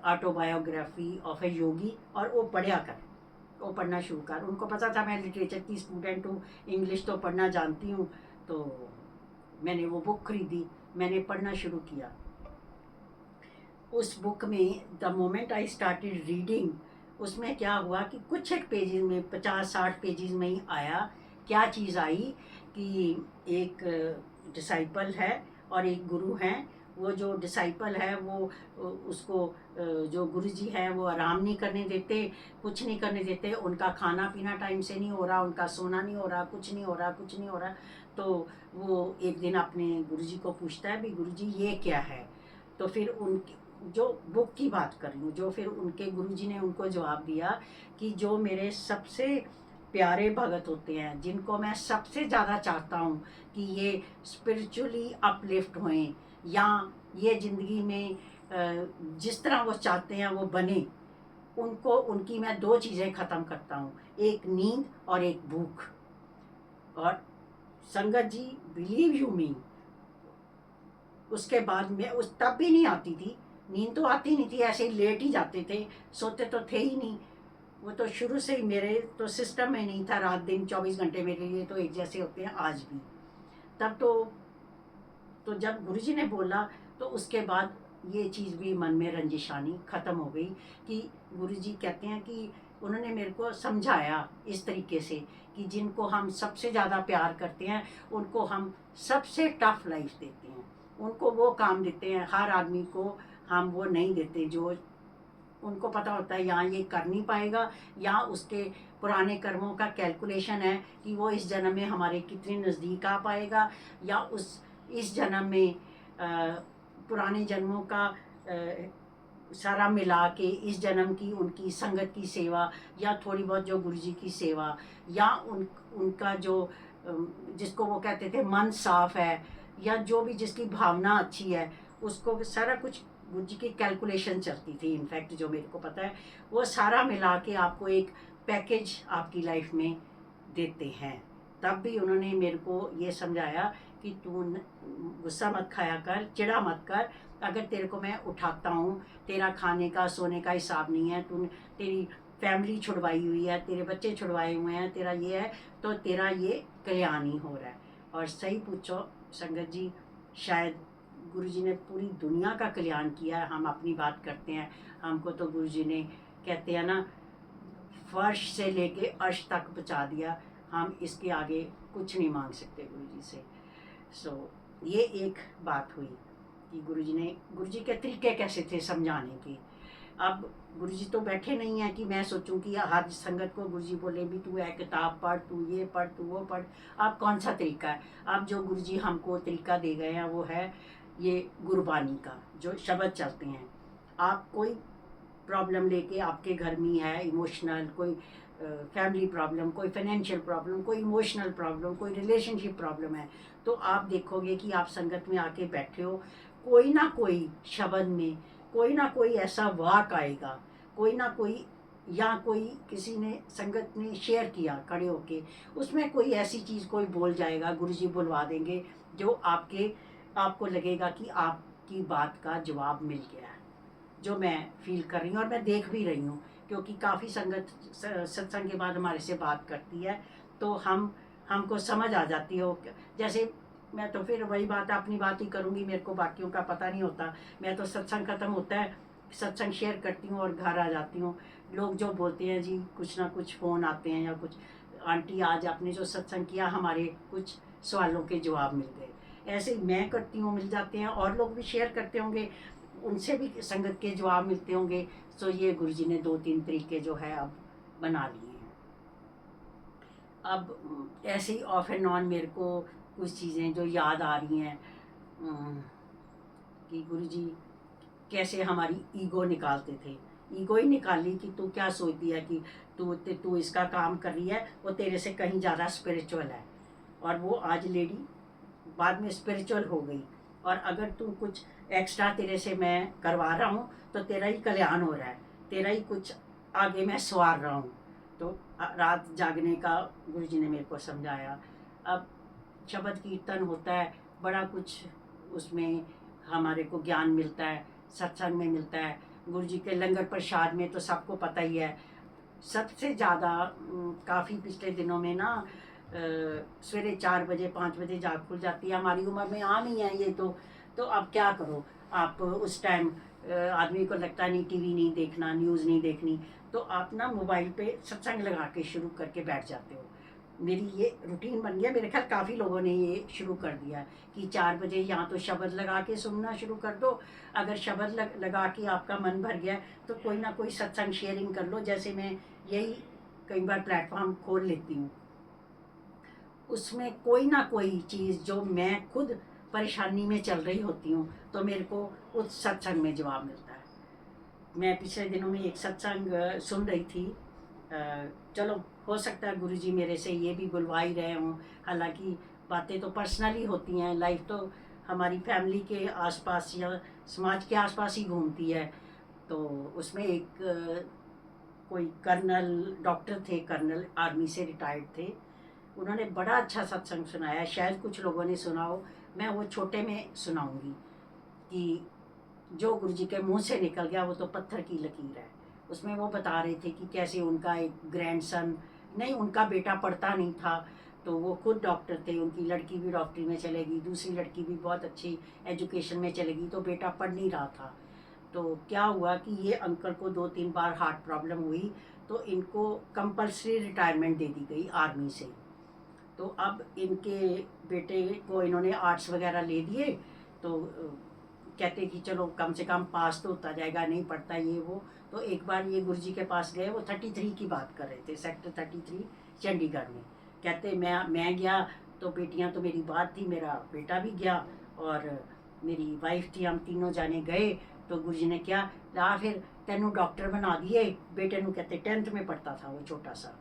ऑटोबायोग्राफी ऑफ ए योगी, और वो पढ़ा कर, वो पढ़ना शुरू कर। उनको पता था मैं लिटरेचर की स्टूडेंट हूँ, इंग्लिश तो पढ़ना जानती हूँ, तो मैंने वो बुक खरीदी, मैंने पढ़ना शुरू किया। उस बुक में the moment I started reading, उसमें क्या हुआ कि कुछ एक पेजेस में, 50-60 पेजेस में ही आया, क्या चीज़ आई कि एक डिसाइपल है और एक गुरु हैं। वो जो डिसाइपल है वो उसको, जो गुरुजी है वो आराम नहीं करने देते, कुछ नहीं करने देते, उनका खाना पीना टाइम से नहीं हो रहा, उनका सोना नहीं हो रहा, कुछ नहीं हो रहा, कुछ नहीं हो रहा। तो वो एक दिन अपने गुरुजी को पूछता है भी गुरुजी ये क्या है। तो फिर उनकी, जो बुक की बात कर रही हूँ, जो फिर उनके गुरुजी ने उनको जवाब दिया कि जो मेरे सबसे प्यारे भगत होते हैं, जिनको मैं सबसे ज़्यादा चाहता हूँ कि ये स्पिरिचुअली अपलिफ्ट होएं, या ये ज़िंदगी में जिस तरह वो चाहते हैं वो बने, उनको, उनकी मैं 2 चीज़ें ख़त्म करता हूँ, एक नींद और एक भूख। और संगत जी, बिलीव यू मी, उसके बाद में उस तब भी नहीं आती थी नींद, तो आती नहीं थी, ऐसे ही लेट ही जाते थे, सोते तो थे ही नहीं। वो तो शुरू से ही मेरे तो सिस्टम में नहीं था, रात दिन 24 घंटे मेरे लिए तो एक जैसे होते हैं आज भी। तब तो जब गुरुजी ने बोला तो उसके बाद ये चीज़ भी मन में रंजिशानी ख़त्म हो गई कि गुरुजी कहते हैं कि उन्होंने मेरे को समझाया इस तरीके से कि जिनको हम सबसे ज़्यादा प्यार करते हैं उनको हम सबसे टफ लाइफ देते हैं, उनको वो काम देते हैं, हर आदमी को हम वो नहीं देते जो उनको पता होता है यहाँ ये कर नहीं पाएगा, या उसके पुराने कर्मों का कैलकुलेशन है कि वो इस जन्म में हमारे कितने नज़दीक आ पाएगा, या इस जन्म में पुराने जन्मों का सारा मिला के इस जन्म की उनकी संगत की सेवा, या थोड़ी बहुत जो गुरुजी की सेवा, या उनका जो जिसको वो कहते थे मन साफ है, या जो भी जिसकी भावना अच्छी है, उसको सारा कुछ गुरुजी की कैलकुलेशन चलती थी। इनफैक्ट जो मेरे को पता है वो सारा मिला के आपको एक पैकेज आपकी लाइफ में देते हैं। तब भी उन्होंने मेरे को ये समझाया कि तू गुस्सा मत खाया कर, चिढ़ा मत कर, अगर तेरे को मैं उठाता हूँ, तेरा खाने का सोने का हिसाब नहीं है, तेरी फैमिली छुड़वाई हुई है, तेरे बच्चे छुड़वाए हुए हैं, तेरा ये है, तो तेरा ये कल्याण ही हो रहा है। और सही पूछो संगत जी, शायद गुरुजी ने पूरी दुनिया का कल्याण किया है। हम अपनी बात करते हैं, हमको तो गुरुजी ने कहते हैं ना, फर्श से लेके अर्श तक पहुँचा दिया, हम इसके आगे कुछ नहीं मांग सकते गुरुजी से। ये एक बात हुई कि गुरुजी के तरीके कैसे थे समझाने के। अब गुरुजी तो बैठे नहीं हैं कि मैं सोचूं कि हर संगत को गुरुजी बोले भी तू किताब पढ़, तू ये पढ़, तू वो पढ़। अब कौन सा तरीका है? अब जो गुरुजी हमको तरीका दे गए हैं वो है ये गुरबानी का, जो शब्द चलते हैं। आप कोई प्रॉब्लम लेके आपके घर में है, इमोशनल, कोई फैमिली प्रॉब्लम, कोई फाइनेंशियल प्रॉब्लम, कोई इमोशनल प्रॉब्लम, कोई रिलेशनशिप प्रॉब्लम है, तो आप देखोगे कि आप संगत में आके बैठे हो, कोई ना कोई शब्द में कोई ना कोई ऐसा वाक आएगा, कोई ना कोई, या कोई किसी ने संगत ने शेयर किया खड़े होके, उसमें कोई ऐसी चीज़ कोई बोल जाएगा, गुरुजी बुलवा देंगे, जो आपको लगेगा कि आपकी बात का जवाब मिल गया है। जो मैं फील कर रही हूँ और मैं देख भी रही हूँ, क्योंकि काफ़ी संगत सत्संग के बाद हमारे से बात करती है, तो हमको समझ आ जाती हो। जैसे मैं तो फिर वही बात अपनी बात ही करूँगी, मेरे को बाकियों का पता नहीं होता। मैं तो सत्संग ख़त्म होता है, सत्संग शेयर करती हूँ और घर आ जाती हूँ। लोग जो बोलते हैं जी, कुछ ना कुछ फ़ोन आते हैं या कुछ, आंटी आज आपने जो सत्संग किया हमारे कुछ सवालों के जवाब मिल गए। ऐसे मैं करती हूँ, मिल जाते हैं, और लोग भी शेयर करते होंगे, उनसे भी संगत के जवाब मिलते होंगे। सो ये गुरुजी ने 2-3 तरीके जो है अब बना लिए हैं। अब ऐसे ही ऑफ एंड ऑन मेरे को कुछ चीज़ें जो याद आ रही हैं कि गुरुजी कैसे हमारी ईगो निकालते थे। ईगो ही निकाली कि तू क्या सोचती है कि तू इसका काम कर रही है, वो तेरे से कहीं ज़्यादा स्पिरिचुअल है। और वो आज लेडी बाद में स्पिरिचुअल हो गई, और अगर तू कुछ एक्स्ट्रा तेरे से मैं करवा रहा हूँ तो तेरा ही कल्याण हो रहा है, तेरा ही कुछ आगे मैं सवार रहा हूँ। तो रात जागने का गुरुजी ने मेरे को समझाया। अब शब्द कीर्तन होता है, बड़ा कुछ उसमें हमारे को ज्ञान मिलता है, सत्संग में मिलता है। गुरुजी के लंगर प्रसाद में तो सबको पता ही है, सबसे ज़्यादा काफ़ी पिछले दिनों में ना सवेरे 4 बजे 5 बजे जाग खुल जाती है। हमारी उम्र में आम ही है ये तो अब क्या करो आप, उस टाइम आदमी को लगता नहीं टीवी नहीं देखना, न्यूज़ नहीं देखनी, तो आप ना मोबाइल पे सत्संग लगा के शुरू करके बैठ जाते हो। मेरी ये रूटीन बन गया, मेरे ख्याल काफ़ी लोगों ने ये शुरू कर दिया कि 4 बजे यहाँ तो शब्द लगा के सुनना शुरू कर दो। अगर शब्द लगा के आपका मन भर गया तो कोई ना कोई सत्संग शेयरिंग कर लो। जैसे मैं यही कई बार प्लेटफॉर्म खोल लेती हूँ, उसमें कोई ना कोई चीज़ जो मैं खुद परेशानी में चल रही होती हूँ तो मेरे को उस सत्संग में जवाब मिलता है। मैं पिछले दिनों में एक सत्संग सुन रही थी, चलो हो सकता है गुरुजी मेरे से ये भी बुलवा ही रहे हों, हालांकि बातें तो पर्सनली होती हैं, लाइफ तो हमारी फैमिली के आसपास या समाज के आसपास ही घूमती है। तो उसमें एक कोई कर्नल डॉक्टर थे, कर्नल आर्मी से रिटायर्ड थे, उन्होंने बड़ा अच्छा सत्संग सुनाया, शायद कुछ लोगों ने सुना हो, मैं वो छोटे में सुनाऊंगी कि जो गुरु जी के मुंह से निकल गया वो तो पत्थर की लकीर है। उसमें वो बता रहे थे कि कैसे उनका एक ग्रैंडसन, नहीं उनका बेटा पढ़ता नहीं था, तो वो खुद डॉक्टर थे, उनकी लड़की भी डॉक्टरी में चलेगी, दूसरी लड़की भी बहुत अच्छी एजुकेशन में चलेगी, तो बेटा पढ़ नहीं रहा था। तो क्या हुआ कि ये अंकल को 2-3 बार हार्ट प्रॉब्लम हुई, तो इनको कंपल्सरी रिटायरमेंट दे दी गई आर्मी से। तो अब इनके बेटे को इन्होंने आर्ट्स वगैरह ले दिए, तो कहते कि चलो कम से कम पास तो होता जाएगा, नहीं पढ़ता ये वो। तो एक बार ये गुरुजी के पास गए, वो 33 की बात कर रहे थे, सेक्टर 33 चंडीगढ़ में। कहते मैं गया तो बेटियां तो मेरी बात थी, मेरा बेटा भी गया और मेरी वाइफ थी, हम तीनों जाने गए। तो गुरुजी ने क्या ला फिर तेनू डॉक्टर बना दिए बेटे नू। कहते 10th में पढ़ता था वो छोटा सा।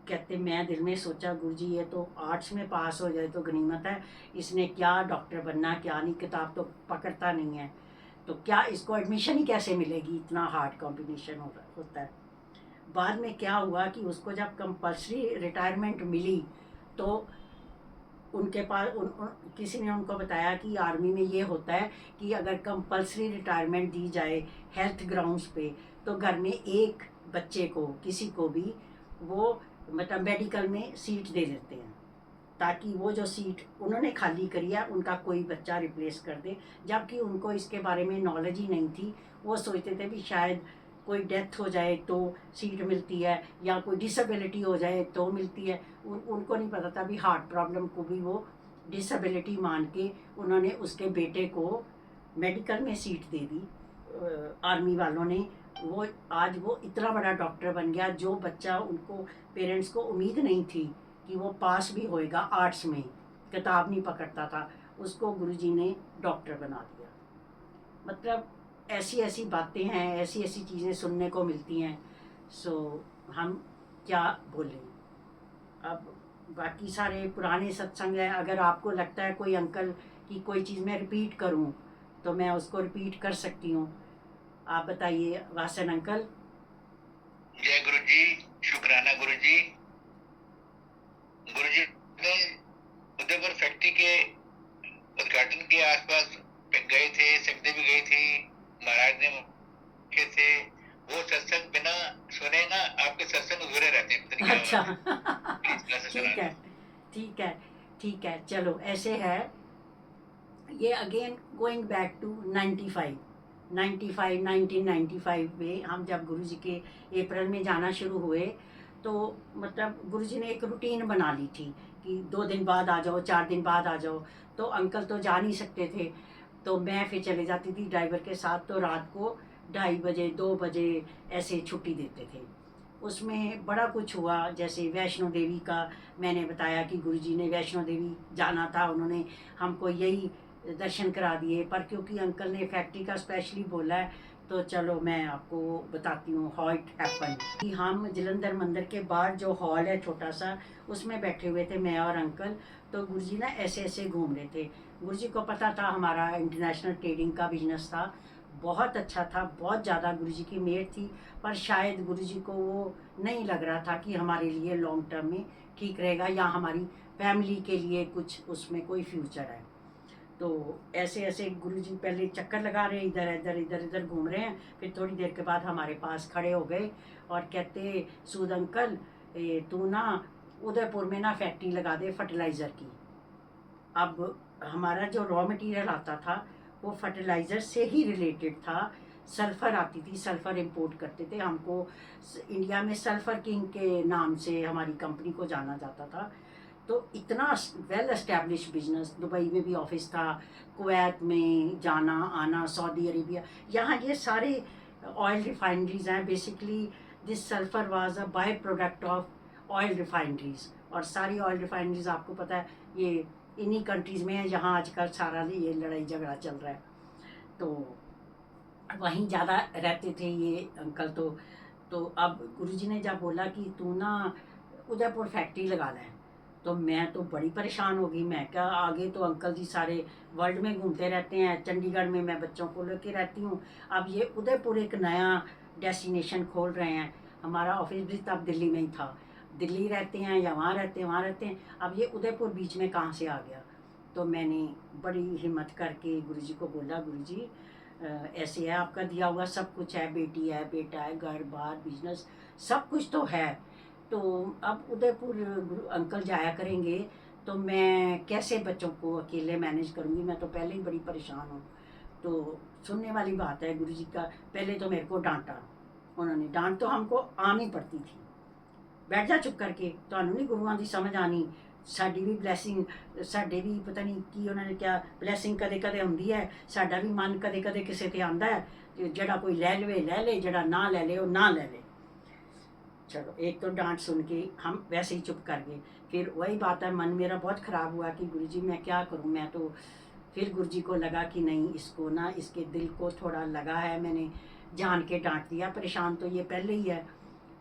कहते मैं दिल में सोचा गुरुजी ये तो आर्ट्स में पास हो जाए तो गनीमत है, इसने क्या डॉक्टर बनना क्या नहीं, किताब तो पकड़ता नहीं है, तो क्या इसको एडमिशन ही कैसे मिलेगी, इतना हार्ड कॉम्बिनेशन होता है। बाद में क्या हुआ कि उसको जब कंपल्सरी रिटायरमेंट मिली, तो उनके पास किसी ने उनको बताया कि आर्मी में ये होता है कि अगर कंपल्सरी रिटायरमेंट दी जाए हेल्थ ग्राउंड्स पे, तो घर में एक बच्चे को किसी को भी वो मतलब मेडिकल में सीट दे देते हैं, ताकि वो जो सीट उन्होंने खाली करी है उनका कोई बच्चा रिप्लेस कर दे। जबकि उनको इसके बारे में नॉलेज ही नहीं थी, वो सोचते थे भी शायद कोई डेथ हो जाए तो सीट मिलती है, या कोई डिसेबिलिटी हो जाए तो मिलती है। उनको नहीं पता था भी हार्ट प्रॉब्लम को भी वो डिसेबिलिटी मान के उन्होंने उसके बेटे को मेडिकल में सीट दे दी आर्मी वालों ने। वो आज वो इतना बड़ा डॉक्टर बन गया, जो बच्चा उनको पेरेंट्स को उम्मीद नहीं थी कि वो पास भी होएगा आर्ट्स में, किताब नहीं पकड़ता था, उसको गुरुजी ने डॉक्टर बना दिया। मतलब ऐसी ऐसी बातें हैं, ऐसी ऐसी चीज़ें सुनने को मिलती हैं। सो हम क्या बोलें अब। बाकी सारे पुराने सत्संग हैं, अगर आपको लगता है कोई अंकल की कोई चीज़ मैं रिपीट करूं तो मैं उसको रिपीट कर सकती हूँ। आप बताइए वासन अंकल। जय गुरु जी, शुक्राना गुरु जी। गुरु जी ने उदयपुर फैक्ट्री के उद्घाटन के आसपास गए थे, संगतें भी गई थी, महाराज ने मुखे थे। वो सत्संग बिना सुने ना आपके सत्संग अधूरे रहते हैं, पता नहीं क्या अच्छा बात है। प्लीज थोड़ा सा ठीक सुना है, दें। ठीक है, ठीक है, चलो ऐसे है। ये अगेन गोइंग बैक टू 95, 1995 में हम जब गुरु जी के अप्रैल में जाना शुरू हुए, तो मतलब गुरु जी ने एक रूटीन बना ली थी कि 2 दिन बाद आ जाओ, 4 दिन बाद आ जाओ। तो अंकल तो जा नहीं सकते थे, तो मैं फिर चले जाती थी ड्राइवर के साथ, तो रात को 2:30 बजे 2 बजे ऐसे छुट्टी देते थे। उसमें बड़ा कुछ हुआ, जैसे वैष्णो देवी का मैंने बताया कि गुरुजी ने वैष्णो देवी जाना था, उन्होंने हमको यही दर्शन करा दिए। पर क्योंकि अंकल ने फैक्ट्री का स्पेशली बोला है, तो चलो मैं आपको बताती हूँ हाउ इट हैपन। कि हम जलंधर मंदिर के बाहर जो हॉल है छोटा सा, उसमें बैठे हुए थे मैं और अंकल। तो गुरुजी ना ऐसे ऐसे घूम रहे थे। गुरुजी को पता था हमारा इंटरनेशनल ट्रेडिंग का बिजनेस था, बहुत अच्छा था, बहुत ज़्यादा गुरुजी की मेहर थी। पर शायद गुरुजी को वो नहीं लग रहा था कि हमारे लिए लॉन्ग टर्म में ठीक रहेगा, या हमारी फैमिली के लिए कुछ उसमें कोई फ्यूचर है। तो ऐसे ऐसे गुरुजी पहले चक्कर लगा रहे, इधर इधर इधर इधर घूम रहे हैं। फिर थोड़ी देर के बाद हमारे पास खड़े हो गए और कहते सूद अंकल, तू ना उदयपुर में ना फैक्ट्री लगा दे फर्टिलाइज़र की। अब हमारा जो रॉ मटेरियल आता था वो फर्टिलाइज़र से ही रिलेटेड था। सल्फ़र आती थी, सल्फ़र इंपोर्ट करते थे हमको। इंडिया में सल्फ़र किंग के नाम से हमारी कंपनी को जाना जाता था। तो इतना वेल एस्टेब्लिश बिजनेस, दुबई में भी ऑफिस था, कुवैत में जाना आना, सऊदी अरेबिया, यहाँ ये सारे ऑयल रिफाइनरीज हैं। Basically this sulphur was a by product of oil refineries. और सारी ऑयल रिफाइनरीज आपको पता है ये इन्हीं कंट्रीज़ में है जहाँ आजकल सारा ये लड़ाई झगड़ा चल रहा है। तो वहीं ज़्यादा रहते थे ये अंकल। तो अब गुरुजी ने जब बोला कि तू ना उदयपुर फैक्ट्री लगा लें, तो मैं तो बड़ी परेशान हो गई। मैं क्या, आगे तो अंकल जी सारे वर्ल्ड में घूमते रहते हैं, चंडीगढ़ में मैं बच्चों को लेके रहती हूँ, अब ये उदयपुर एक नया डेस्टिनेशन खोल रहे हैं। हमारा ऑफिस भी तब दिल्ली में ही था। दिल्ली रहते हैं या वहाँ रहते हैं, वहाँ रहते हैं, अब ये उदयपुर बीच में कहाँ से आ गया। तो मैंने बड़ी हिम्मत करके गुरुजी को बोला, गुरुजी ऐसे है, आपका दिया हुआ सब कुछ है, बेटी है, बेटा है, घर बार बिजनेस सब कुछ तो है, तो अब उदयपुर अंकल जाया करेंगे तो मैं कैसे बच्चों को अकेले मैनेज करूँगी, मैं तो पहले ही बड़ी परेशान हूँ। तो सुनने वाली बात है, गुरुजी का पहले तो मेरे को डांटा उन्होंने, डांट तो हमको आनी पड़ती थी, बैठ जा चुप करके, ਤੁਹਾਨੂੰ नहीं गुरुआं की समझ आनी, साडी भी ब्लैसिंग, साडे भी पता नहीं की उन्होंने क्या ब्लैसिंग कदे कदे होंदी है, साडा भी मन कदे कदे किसी ते आंदा है, जेड़ा कोई लै लवे लै ले, जेड़ा ना लै ले वो ना लै ले। चलो एक तो डांट सुन के हम वैसे ही चुप कर गए। फिर वही बात है, मन मेरा बहुत ख़राब हुआ कि गुरुजी मैं क्या करूँ, मैं तो फिर गुरुजी को लगा कि नहीं, इसको ना, इसके दिल को थोड़ा लगा है, मैंने जान के डांट दिया। परेशान तो ये पहले ही है,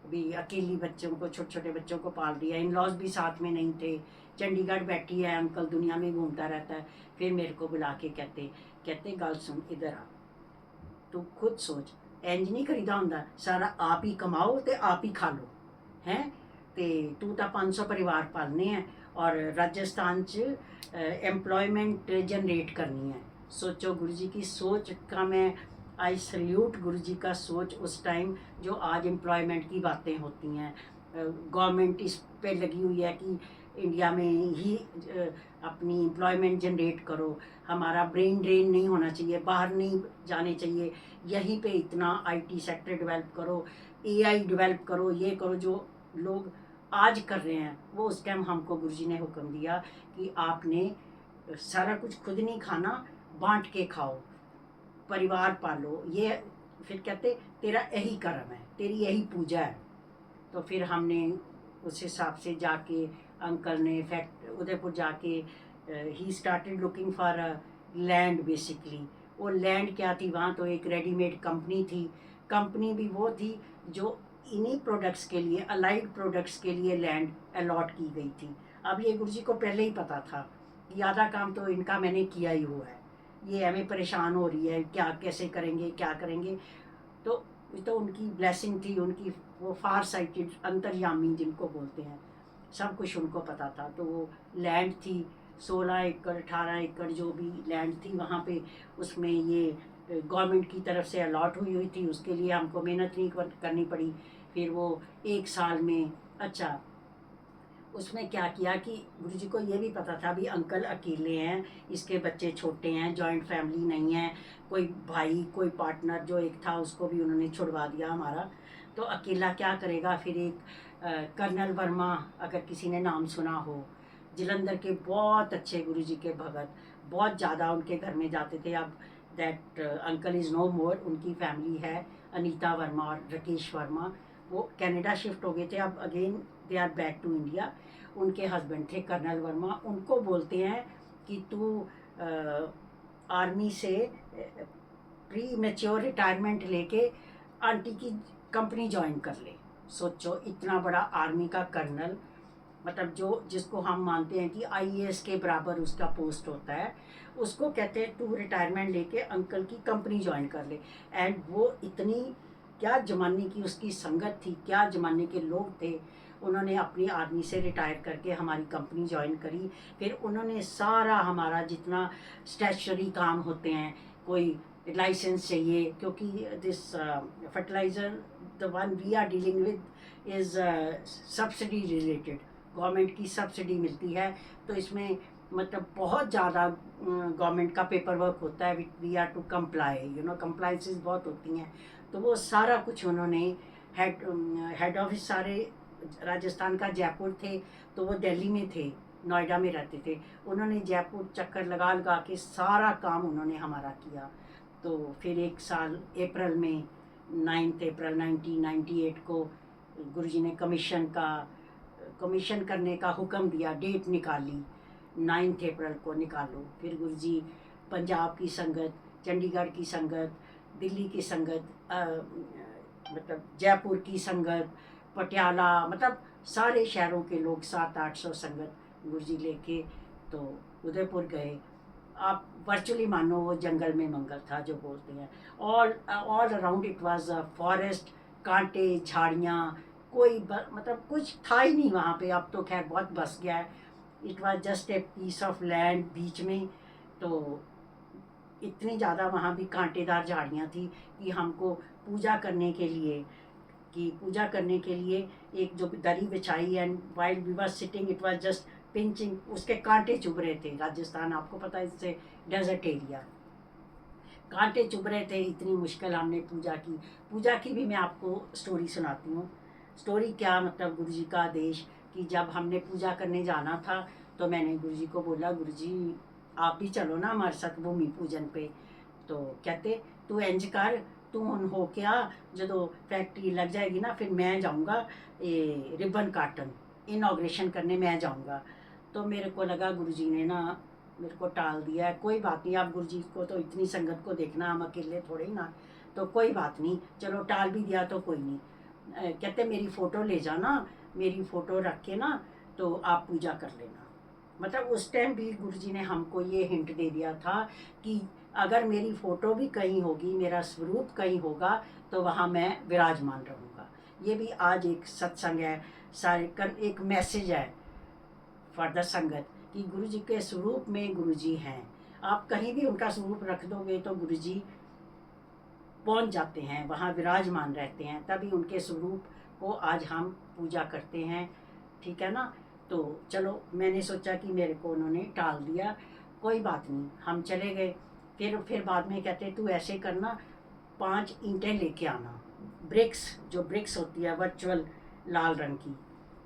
भी अकेली बच्चों को, छोटे छोटे बच्चों को पाल दिया, इन लॉज भी साथ में नहीं थे, चंडीगढ़ बैठी है, अंकल दुनिया में घूमता रहता है। फिर मेरे को बुला के कहते कहते गल सुन, इधर आ, तू खुद सोच, इंज नहीं करीदा होंदा, सारा आप ही कमाओ तो आप ही खा लो हैं, तो तू तो 500 परिवार पालने हैं और राजस्थान च एम्प्लॉयमेंट जनरेट करनी है। सोचो गुरुजी की सोच का, मैं आई सल्यूट गुरुजी का सोच उस टाइम, जो आज एम्प्लॉयमेंट की बातें होती हैं, गवर्नमेंट इस पे लगी हुई है कि इंडिया में ही अपनी एम्प्लॉयमेंट जनरेट करो, हमारा ब्रेन ड्रेन नहीं होना चाहिए, बाहर नहीं जाने चाहिए, यहीं पे इतना आईटी सेक्टर डेवलप करो, एआई डेवलप करो, ये करो जो लोग आज कर रहे हैं, वो उस टाइम हमको गुरुजी ने हुक्म दिया कि आपने सारा कुछ खुद नहीं खाना, बांट के खाओ, परिवार पालो। ये फिर कहते तेरा यही कर्म है, तेरी यही पूजा है। तो फिर हमने उस हिसाब से जाके, अंकल ने फैक्ट उदयपुर जाके, he started looking for land basically. वो लैंड क्या थी, वहाँ तो एक रेडीमेड कंपनी थी, कंपनी भी वो थी जो इन्हीं प्रोडक्ट्स के लिए, अलाइड प्रोडक्ट्स के लिए लैंड अलॉट की गई थी। अब ये गुरुजी को पहले ही पता था कि आधा काम तो इनका मैंने किया ही हुआ है, ये हमें परेशान हो रही है, क्या कैसे करेंगे, क्या करेंगे। तो उनकी ब्लेसिंग थी, उनकी वो फार साइटेड अंतर्यामी जिनको बोलते हैं, सब कुछ उनको पता था। तो वो लैंड थी 16 एकड़ 18 एकड़ जो भी लैंड थी वहाँ पे, उसमें ये गवर्नमेंट की तरफ से अलॉट हुई थी, उसके लिए हमको मेहनत नहीं करनी पड़ी। फिर वो एक साल में, अच्छा उसमें क्या किया कि गुरुजी को ये भी पता था भी अंकल अकेले हैं, इसके बच्चे छोटे हैं, जॉइंट फैमिली नहीं है, कोई भाई कोई पार्टनर जो एक था उसको भी उन्होंने छुड़वा दिया हमारा, तो अकेला क्या करेगा। फिर एक कर्नल वर्मा, अगर किसी ने नाम सुना हो, जलंधर के बहुत अच्छे गुरुजी के भगत, बहुत ज़्यादा उनके घर में जाते थे। अब दैट अंकल इज़ नो मोर, उनकी फैमिली है अनीता वर्मा और राकेश वर्मा, वो कनाडा शिफ्ट हो गए थे, अब again they are back to India. उनके हस्बैंड थे कर्नल वर्मा, उनको बोलते हैं कि तू आर्मी से प्री मेच्योर रिटायरमेंट लेके आंटी की कंपनी ज्वाइन कर ले। सोचो इतना बड़ा आर्मी का कर्नल, मतलब जो जिसको हम मानते हैं कि आईएएस के बराबर उसका पोस्ट होता है, उसको कहते हैं तू रिटायरमेंट लेके अंकल की कंपनी ज्वाइन कर ले। एंड वो इतनी, क्या ज़माने की उसकी संगत थी, क्या ज़माने के लोग थे। उन्होंने अपनी आर्मी से रिटायर करके हमारी कंपनी ज्वाइन करी। फिर उन्होंने सारा हमारा जितना स्टैचुरी काम होते हैं, कोई लाइसेंस चाहिए, क्योंकि this fertiliser the one we are dealing with is subsidy related, government की सब्सिडी मिलती है, तो इसमें मतलब बहुत ज़्यादा गवर्नमेंट का पेपर वर्क होता है, we are to comply, you know, compliances बहुत होती हैं। तो वो सारा कुछ उन्होंने, हेड ऑफिस सारे राजस्थान का जयपुर थे, तो वो दिल्ली में थे, नोएडा में रहते थे, उन्होंने जयपुर चक्कर लगा लगा के सारा काम उन्होंने हमारा किया। तो फिर एक साल अप्रैल में 9 अप्रैल 1998 को गुरुजी ने कमीशन करने का हुक्म दिया, डेट निकाली 9 अप्रैल को निकालो। फिर गुरुजी पंजाब की संगत, चंडीगढ़ की संगत, दिल्ली की संगत, मतलब जयपुर की संगत, पटियाला, मतलब सारे शहरों के लोग 700-800 संगत गुरुजी लेके तो उदयपुर गए। आप वर्चुअली मानो वो जंगल में मंगल था जो बोलते हैं। All around it was a forest, कांटे झाड़ियाँ, कोई मतलब कुछ था ही नहीं वहाँ पे। अब तो खैर बहुत बस गया है। It was just a piece of land बीच में। तो इतनी ज़्यादा वहाँ भी कांटेदार झाड़ियाँ थी कि हमको पूजा करने के लिए एक जो दरी बिछाई, and while we were sitting it was just pinching, उसके कांटे चुभ रहे थे। राजस्थान आपको पता है, इससे डेजर्ट एरिया, कांटे चुभ रहे थे। इतनी मुश्किल हमने पूजा की भी मैं आपको स्टोरी सुनाती हूँ। स्टोरी क्या, मतलब गुरु जी का आदेश कि जब हमने पूजा करने जाना था तो मैंने गुरु जी को बोला, गुरु जी आप भी चलो ना हमारे साथ भूमि पूजन पे। तो कहते तू इंज कर, तू हुन हो क्या, जो फैक्ट्री लग जाएगी ना फिर मैं जाऊँगा ये रिबन काटन, इनाग्रेशन करने मैं जाऊँगा। तो मेरे को लगा गुरु जी ने ना मेरे को टाल दिया है। कोई बात नहीं, आप गुरु जी को तो इतनी संगत को देखना, हम अकेले थोड़े ही ना, तो कोई बात नहीं, चलो टाल भी दिया तो कोई नहीं। कहते मेरी फ़ोटो ले जाना, मेरी फ़ोटो रख के ना तो आप पूजा कर लेना। मतलब उस टाइम भी गुरु जी ने हमको ये हिंट दे दिया था कि अगर मेरी फ़ोटो भी कहीं होगी, मेरा स्वरूप कहीं होगा, तो वहाँ मैं विराजमान रहूँगा। ये भी आज एक सत्संग है, सारे कर एक मैसेज है फॉर द संगत कि गुरु जी के स्वरूप में गुरु जी हैं। आप कहीं भी उनका स्वरूप रख दोगे तो गुरु जी पहुंच जाते हैं, वहाँ विराजमान रहते हैं। तभी उनके स्वरूप को आज हम पूजा करते हैं, ठीक है ना। तो चलो मैंने सोचा कि मेरे को उन्होंने टाल दिया, कोई बात नहीं, हम चले गए। फिर बाद में कहते तू ऐसे करना, 5 ईंटें लेके आना, ब्रिक्स, जो ब्रिक्स होती है वर्चुअल लाल रंग की,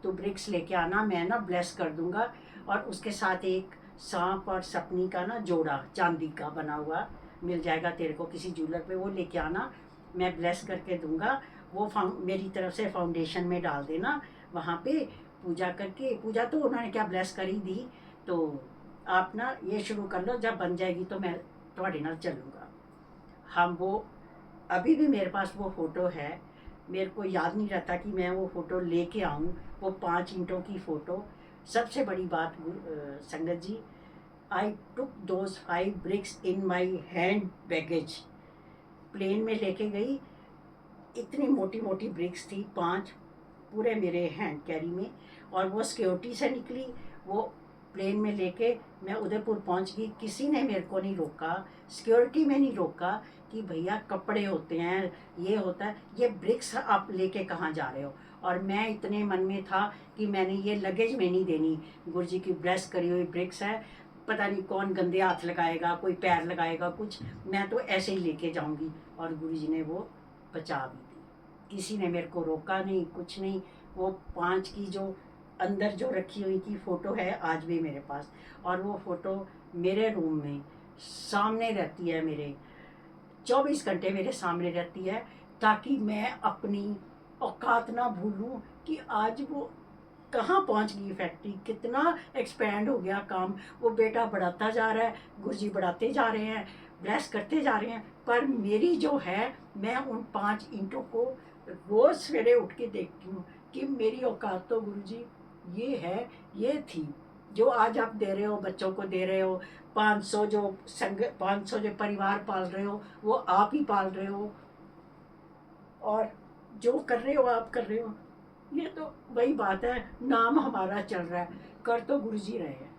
तो ब्रिक्स लेके आना, मैं ना ब्लेस कर दूंगा। और उसके साथ एक सांप और सपनी का ना जोड़ा चांदी का बना हुआ मिल जाएगा तेरे को किसी ज्वेलर पे, वो लेके आना, मैं ब्लेस करके दूंगा। वो मेरी तरफ से फाउंडेशन में डाल देना वहाँ पे। पूजा करके, पूजा तो उन्होंने क्या ब्लेस कर ही दी, तो आप ना ये शुरू कर लो, जब बन जाएगी तो मैं थोड़े नाल चलूँगा। हम वो अभी भी मेरे पास वो फ़ोटो है। मेरे को याद नहीं रहता कि मैं वो फ़ोटो लेके आऊँ, वो 5 ईंटों की फ़ोटो। सबसे बड़ी बात संगत जी, I took those 5 bricks in my hand baggage. Plane में लेके गई, इतनी मोटी मोटी ब्रिक्स थी 5, पूरे मेरे हैंड कैरी में। और वो सिक्योरिटी से निकली, वो प्लेन में लेके मैं उदयपुर पहुंच गई। किसी ने मेरे को नहीं रोका, सिक्योरिटी में नहीं रोका कि भैया कपड़े होते हैं, ये होता है, ये ब्रिक्स आप लेके कहाँ जा रहे हो। और मैं इतने मन में था कि मैंने ये लगेज में नहीं देनी, गुरुजी की ब्लेस करी हुई ब्रिक्स है, पता नहीं कौन गंदे हाथ लगाएगा, कोई पैर लगाएगा कुछ, मैं तो ऐसे ही लेके जाऊंगी। और गुरुजी ने वो बचा भी दी, किसी ने मेरे को रोका नहीं, कुछ नहीं। वो 5 की जो अंदर जो रखी हुई की फ़ोटो है आज भी मेरे पास, और वो फ़ोटो मेरे रूम में सामने रहती है, मेरे 24 घंटे मेरे सामने रहती है, ताकि मैं अपनी औकात ना भूलूं कि आज वो कहाँ पहुँच गई फैक्ट्री, कितना एक्सपैंड हो गया काम। वो बेटा बढ़ाता जा रहा है, गुरुजी बढ़ाते जा रहे हैं, ब्लेस करते जा रहे हैं, पर मेरी जो है, मैं उन 5 ईंटों को रोज़ सवेरे उठ के देखती हूँ कि मेरी औकात तो गुरुजी ये है, ये थी। जो आज आप दे रहे हो, बच्चों को दे रहे हो, 500 जो 500 जो परिवार पाल रहे हो, वो आप ही पाल रहे हो, और जो कर रहे हो आप कर रहे हो। ये तो वही बात है, नाम हमारा चल रहा है, कर तो गुरुजी रहे हैं।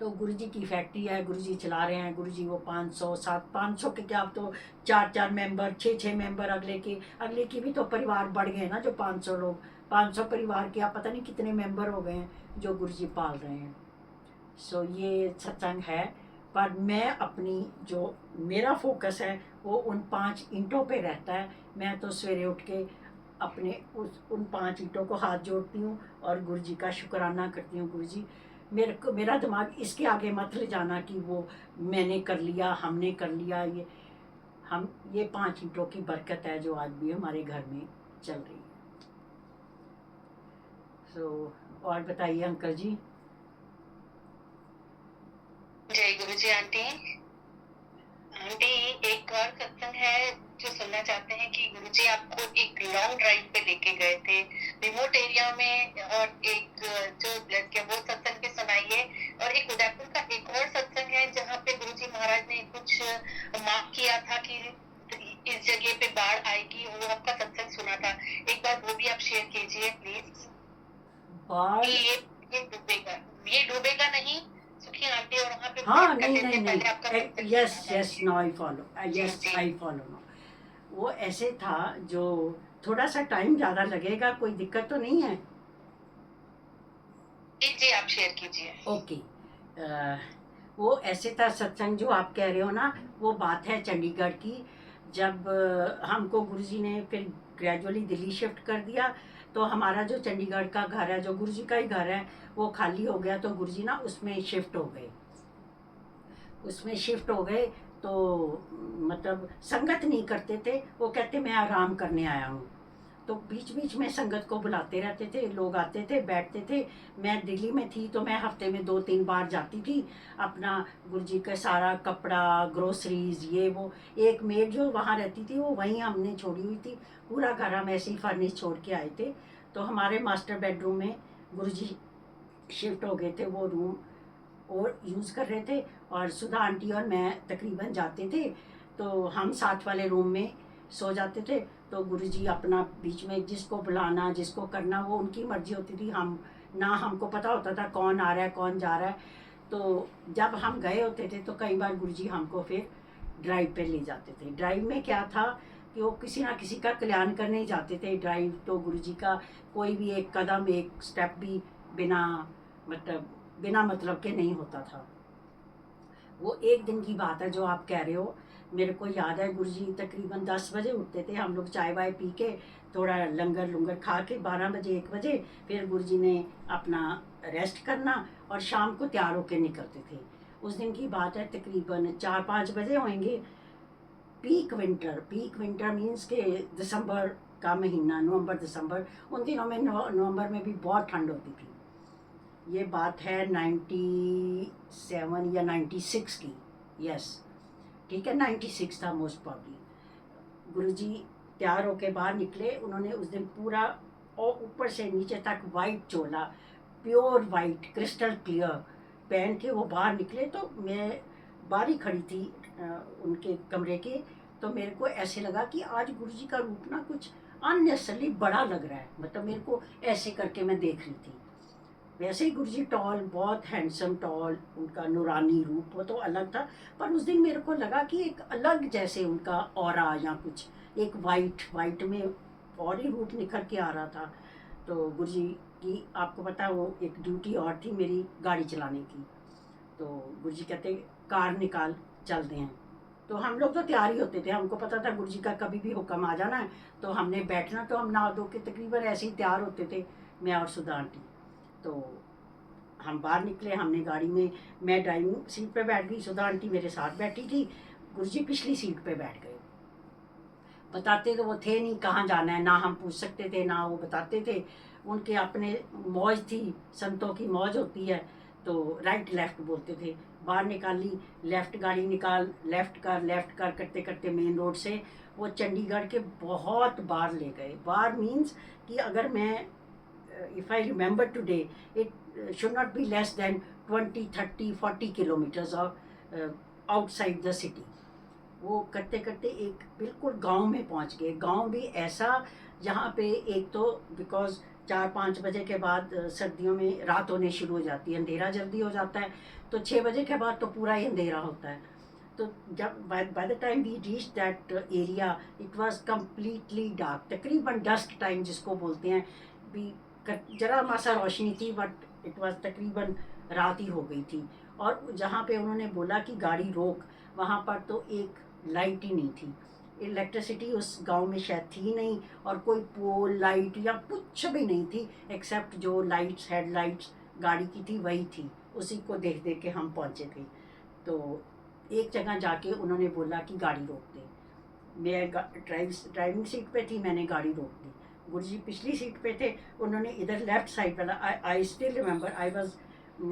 तो गुरुजी की फैक्ट्री है, गुरुजी चला रहे हैं। गुरुजी वो 500 के क्या, अब तो 4 मेंबर, 6 मेंबर, अगले की भी तो परिवार बढ़ गए ना, जो 500 लोग, 500 परिवार के आप पता नहीं कितने मेंबर हो गए हैं जो गुरुजी पाल रहे हैं। सो ये सत्संग है, पर मैं अपनी जो मेरा फोकस है वो उन 5 ईंटों पे रहता है। मैं तो सवेरे उठ के अपने उन 5 ईंटों को हाथ जोड़ती हूँ और गुरु जी का शुक्राना करती हूँ। गुरु जी, मेरा दिमाग इसके आगे मत ले जाना कि वो मैंने कर लिया, हमने कर लिया। ये 5 ईंटों की बरकत है जो आज भी हमारे घर में चल रही है। और बताइए अंकल जी। जय गुरु जी। आंटी आंटी एक और सत्संग है जो सुनना चाहते हैं कि गुरुजी आपको एक लॉन्ग ड्राइव पे लेके गए थे रिमोट एरिया में, और एक जो ब्लड के वो सत्संग पे सुनाइए। और एक उदयपुर का एक और सत्संग है जहाँ पे गुरुजी महाराज ने कुछ मार्क किया था कि इस जगह पे बाढ़ आएगी, वो आपका सत्संग सुना था, एक बार वो भी आप शेयर कीजिए प्लीज। बाढ़, कि ये डूबेगा, ये डूबेगा नहीं, सुखी आंटी और वहाँ पे हाँ, बात कर नहीं लेते नहीं हैं, पहले आपका नहीं, सत्संग यस सुना था यस, जी। नो आई फॉलो, जी यस जी आई फॉलो नो। वो ऐसे था, जो थोड़ा सा टाइम ज़्यादा लगेगा, कोई दिक्कत तो नहीं है? जी जी, आप शेयर कीजिए। ओके। वो ऐसे था सत्संग जो आप कह रहे हो ना, वो बात है चंडीगढ़ की। जब हमको गुरुजी ने फिर ग्रेजुअली दिल्ली शिफ्ट कर दिया, तो हमारा जो चंडीगढ़ का घर है, जो गुरुजी का ही घर है, वो खाली हो गया। तो गुरुजी ना उसमें शिफ्ट हो गए, उसमें शिफ्ट हो गए। तो मतलब संगत नहीं करते थे, वो कहते मैं आराम करने आया हूँ। तो बीच बीच में संगत को बुलाते रहते थे, लोग आते थे, बैठते थे। मैं दिल्ली में थी तो मैं हफ्ते में 2-3 बार जाती थी। अपना गुरुजी का सारा कपड़ा, ग्रोसरीज, ये वो। एक मेड जो वहाँ रहती थी, वो वहीं हमने छोड़ी हुई थी। पूरा घर हम ऐसे ही फर्निश छोड़ के आए थे। तो हमारे मास्टर बेडरूम में गुरुजी शिफ्ट हो गए थे, वो रूम और यूज़ कर रहे थे। और सुधा आंटी और मैं तकरीबन जाते थे, तो हम साथ वाले रूम में सो जाते थे। तो गुरुजी अपना बीच में जिसको बुलाना, जिसको करना, वो उनकी मर्जी होती थी। हम ना, हमको पता होता था कौन आ रहा है, कौन जा रहा है। तो जब हम गए होते थे तो कई बार गुरुजी हमको फिर ड्राइव पे ले जाते थे। ड्राइव में क्या था कि वो किसी ना किसी का कल्याण करने ही जाते थे। ड्राइव तो गुरुजी का कोई भी एक कदम, एक स्टेप भी बिना बिना मतलब के नहीं होता था। वो एक दिन की बात है जो आप कह रहे हो। मेरे को याद है, गुरुजी तकरीबन 10 बजे उठते थे। हम लोग चाय वाय पी के, थोड़ा लंगर लुंगर खा के 12 बजे 1 बजे फिर गुरुजी ने अपना रेस्ट करना और शाम को तैयार होके निकलते थे। उस दिन की बात है, तकरीबन 4-5 बजे होंगे। पीक विंटर मीन्स के दिसंबर का महीना, नवंबर दिसंबर। उन दिनों में नवंबर में भी बहुत ठंड होती थी। ये बात है 97 या 96 की। यस, ठीक है, 96 था मोस्ट प्रॉब्ली। गुरुजी तैयार होके बाहर निकले। उन्होंने उस दिन पूरा और ऊपर से नीचे तक वाइट चोला, प्योर वाइट, क्रिस्टल क्लियर पहन के वो बाहर निकले। तो मैं बाहर ही खड़ी थी उनके कमरे के। तो मेरे को ऐसे लगा कि आज गुरुजी का रूप ना कुछ अननेसेसरली बड़ा लग रहा है। मतलब मेरे को ऐसे करके मैं देख रही थी। वैसे ही गुरुजी टॉल, बहुत हैंडसम टॉल, उनका नूरानी रूप वो तो अलग था। पर उस दिन मेरे को लगा कि एक अलग जैसे उनका ऑरा या कुछ, एक वाइट में और ही रूप निखर के आ रहा था। तो गुरुजी की, आपको पता है, वो एक ड्यूटी और थी मेरी, गाड़ी चलाने की। तो गुरुजी कहते कार निकाल, चलते हैं। तो हम लोग तो तैयार ही होते थे, हमको पता था गुरुजी का कभी भी हुक्म आ जाना है। तो हमने बैठना, तो हम नहा धो के तकरीबन ऐसे ही तैयार होते थे, मैं और सुधा आंटी। तो हम बाहर निकले, हमने गाड़ी में, मैं ड्राइविंग सीट पे बैठ गई, सुधा आंटी मेरे साथ बैठी थी, गुरुजी पिछली सीट पे बैठ गए। बताते तो वो थे नहीं कहाँ जाना है, ना हम पूछ सकते थे ना वो बताते थे। उनके अपने मौज थी, संतों की मौज होती है। तो राइट लेफ्ट बोलते थे। बाहर निकाली, लेफ्ट गाड़ी निकाल, लेफ्ट कर करते करते मेन रोड से वो चंडीगढ़ के बहुत बाहर ले गए। बाहर मीन्स कि अगर मैं, if I remember today, it should not be less than 20, 30, 40 kilometers of outside the city. वो करते करते एक बिल्कुल गांव में पहुंच गए। गांव भी ऐसा जहाँ पे एक तो बिकॉज 4-5 बजे के बाद सर्दियों में रात होने शुरू हो जाती है, अंधेरा जल्दी हो जाता है। तो 6 बजे के बाद तो पूरा ही अंधेरा होता है। तो जब by the time we reach that area, it was completely dark, तकरीबन डस्ट टाइम जिसको बोलते हैं। भी जरा मासा रोशनी थी, बट इट वाज तकरीबन रात ही हो गई थी। और जहाँ पे उन्होंने बोला कि गाड़ी रोक, वहाँ पर तो एक लाइट ही नहीं थी। इलेक्ट्रिसिटी उस गांव में शायद थी नहीं, और कोई पोल लाइट या कुछ भी नहीं थी, एक्सेप्ट जो लाइट्स, हेडलाइट्स गाड़ी की थी वही थी। उसी को देख देख के हम पहुँचे थे। तो एक जगह जाके उन्होंने बोला कि गाड़ी रोक दे। मैं ड्राइविंग सीट पे थी, मैंने गाड़ी रोक दी। गुरुजी पिछली सीट पे थे, उन्होंने इधर लेफ्ट साइड वाला, I still remember, I was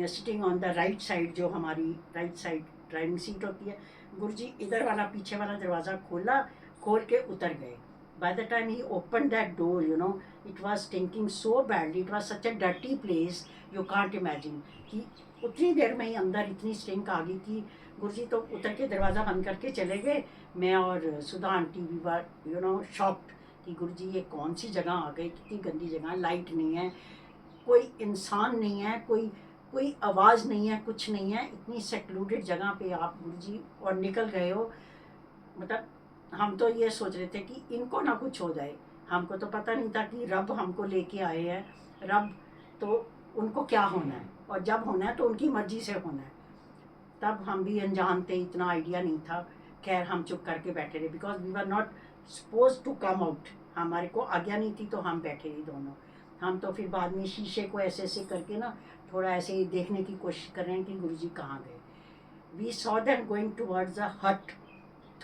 sitting on the right side, जो हमारी राइट साइड ड्राइविंग सीट होती है। गुरुजी इधर वाला पीछे वाला दरवाज़ा खोला, खोल के उतर गए। Bye the time he open that door, you know, it was stinking so badly, it was such a dirty place, you can't imagine. कि उतनी देर में ही अंदर इतनी स्टिंक आ गई कि गुरुजी तो उतर के दरवाज़ा बंद करके चले गए। मैं और सुधा आंटी भी वर शॉक्ड कि गुरुजी ये कौन सी जगह आ गई, कितनी गंदी जगह, लाइट नहीं है, कोई इंसान नहीं है, कोई कोई आवाज़ नहीं है, कुछ नहीं है, इतनी सेक्लूडेड जगह पे आप गुरुजी और निकल गए हो। मतलब हम तो ये सोच रहे थे कि इनको ना कुछ हो जाए। हमको तो पता नहीं था कि रब हमको लेके आए हैं। रब तो उनको क्या होना है, और जब होना है तो उनकी मर्जी से होना है। तब हम भी अनजान थे, इतना आइडिया नहीं था। खैर हम चुप करके बैठे रहे, because we were not suppose to come out. हमारे को आज्ञा नहीं थी, तो हम बैठे रहे दोनों। हम तो फिर बाद में शीशे को ऐसे ऐसे करके ना थोड़ा ऐसे ही देखने की कोशिश कर रहे हैं कि गुरुजी कहाँ गए। We saw them going towards a hut.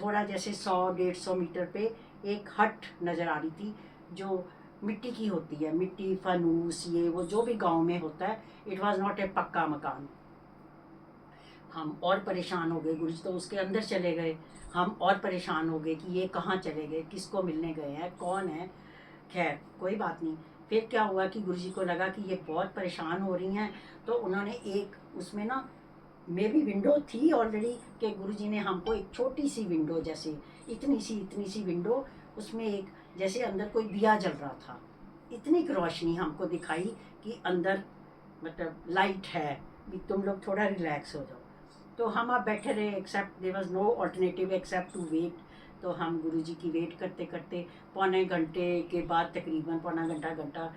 थोड़ा जैसे 100-150 मीटर पे एक हट नज़र आ रही थी, जो मिट्टी की होती है, मिट्टी, फनूस, ये वो जो भी गांव में होता है। इट वाज नॉट ए पक्का मकान। हम और परेशान हो गए, गुरुजी तो उसके अंदर चले गए। हम और परेशान हो गए कि ये कहाँ चले गए, किसको मिलने गए हैं, कौन है। खैर कोई बात नहीं। फिर क्या हुआ कि गुरुजी को लगा कि ये बहुत परेशान हो रही हैं, तो उन्होंने एक उसमें ना मे भी विंडो थी ऑलरेडी, कि गुरुजी ने हमको एक छोटी सी विंडो, जैसे इतनी सी विंडो, उसमें एक जैसे अंदर कोई दिया जल रहा था, इतनी रोशनी हमको दिखाई कि अंदर मतलब लाइट है, भी तुम लोग थोड़ा रिलैक्स हो जाओ। तो हम आप बैठे रहे, except there was no alternative except to wait. तो हम गुरुजी की वेट करते करते पौने घंटे के बाद, तकरीबन पौना घंटा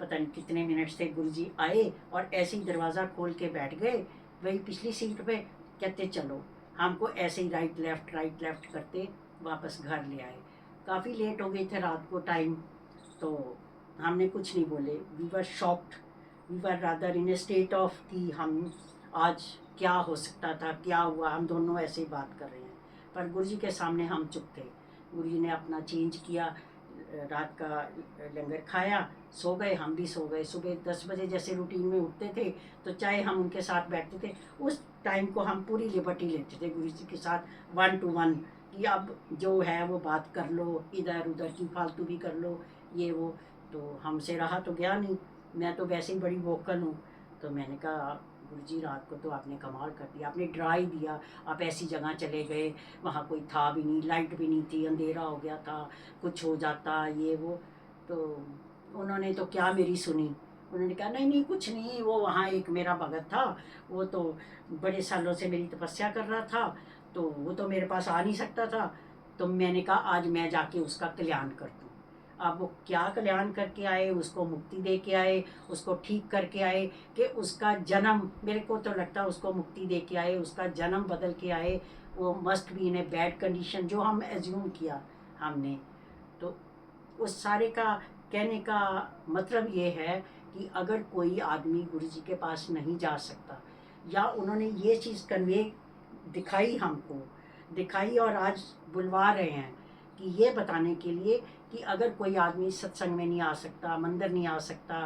पता नहीं कितने मिनट्स थे, गुरुजी आए और ऐसे ही दरवाज़ा खोल के बैठ गए वही पिछली सीट पे। कहते चलो, हमको ऐसे ही राइट लेफ़्ट करते वापस घर ले आए। काफ़ी लेट हो गए थे रात को टाइम, तो हमने कुछ नहीं बोले। We were shocked, we were rather in a state of कि हम आज क्या हो सकता था, क्या हुआ, हम दोनों ऐसे ही बात कर रहे हैं। पर गुरुजी के सामने हम चुप थे। गुरुजी ने अपना चेंज किया, रात का लंगर खाया, सो गए, हम भी सो गए। सुबह 10 बजे जैसे रूटीन में उठते थे, तो चाहे हम उनके साथ बैठते थे, उस टाइम को हम पूरी लिबर्टी लेते थे गुरुजी के साथ 1 to 1, कि अब जो है वो बात कर लो, इधर उधर की फालतू भी कर लो, ये वो। तो हमसे रहा तो गया नहीं। मैं तो वैसे ही बड़ी वोकल हूँ। तो मैंने कहा गुरुजी रात को तो आपने कमाल कर दिया, आपने डरा ही दिया। आप ऐसी जगह चले गए, वहाँ कोई था भी नहीं, लाइट भी नहीं थी, अंधेरा हो गया था, कुछ हो जाता, ये वो। तो उन्होंने तो क्या मेरी सुनी। उन्होंने कहा नहीं नहीं कुछ नहीं, वो वहाँ एक मेरा भगत था, वो तो बड़े सालों से मेरी तपस्या कर रहा था, तो वो तो मेरे पास आ नहीं सकता था। तो मैंने कहा आज मैं जाके उसका कल्याण कर दूँ। अब वो क्या कल्याण करके आए, उसको मुक्ति दे के आए, उसको ठीक करके आए, कि उसका जन्म, मेरे को तो लगता है उसको मुक्ति दे के आए, उसका जन्म बदल के आए। वो must be in a bad condition, जो हम एज्यूम किया हमने। तो उस सारे का कहने का मतलब ये है कि अगर कोई आदमी गुरुजी के पास नहीं जा सकता, या उन्होंने ये चीज़ कन्वे दिखाई हमको, दिखाई और आज बुलवा रहे हैं कि ये बताने के लिए कि अगर कोई आदमी सत्संग में नहीं आ सकता, मंदिर नहीं आ सकता,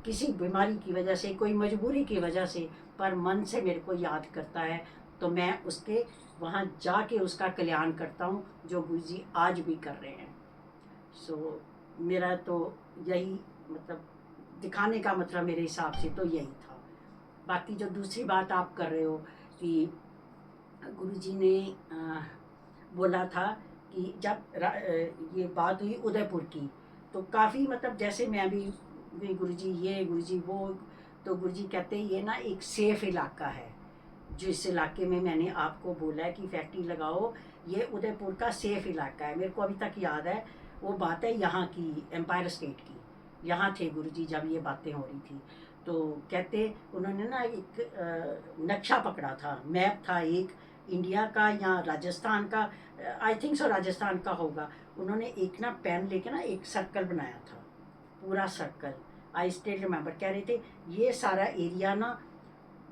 किसी बीमारी की वजह से, कोई मजबूरी की वजह से, पर मन से मेरे को याद करता है, तो मैं उसके वहाँ जाके उसका कल्याण करता हूँ, जो गुरुजी आज भी कर रहे हैं। सो मेरा तो यही मतलब दिखाने का मतलब मेरे हिसाब से तो यही था। बाकी जो दूसरी बात आप कर रहे हो कि गुरुजी ने बोला था कि जब ये बात हुई उदयपुर की, तो काफ़ी मतलब जैसे मैं भी गुरुजी ये गुरुजी वो, तो गुरुजी कहते हैं ये ना एक सेफ़ इलाका है। जिस इलाके में मैंने आपको बोला है कि फैक्ट्री लगाओ, ये उदयपुर का सेफ़ इलाका है। मेरे को अभी तक याद है वो बात है यहाँ की, एम्पायर स्टेट की। यहाँ थे गुरुजी जब ये बातें हो रही थी। तो कहते उन्होंने ना एक नक्शा पकड़ा था, मैप था एक इंडिया का या राजस्थान का, आई थिंक सो राजस्थान का होगा। उन्होंने एक ना पेन लेके ना एक सर्कल बनाया था, पूरा सर्कल। आई स्टिल रिमेंबर, कह रहे थे ये सारा एरिया ना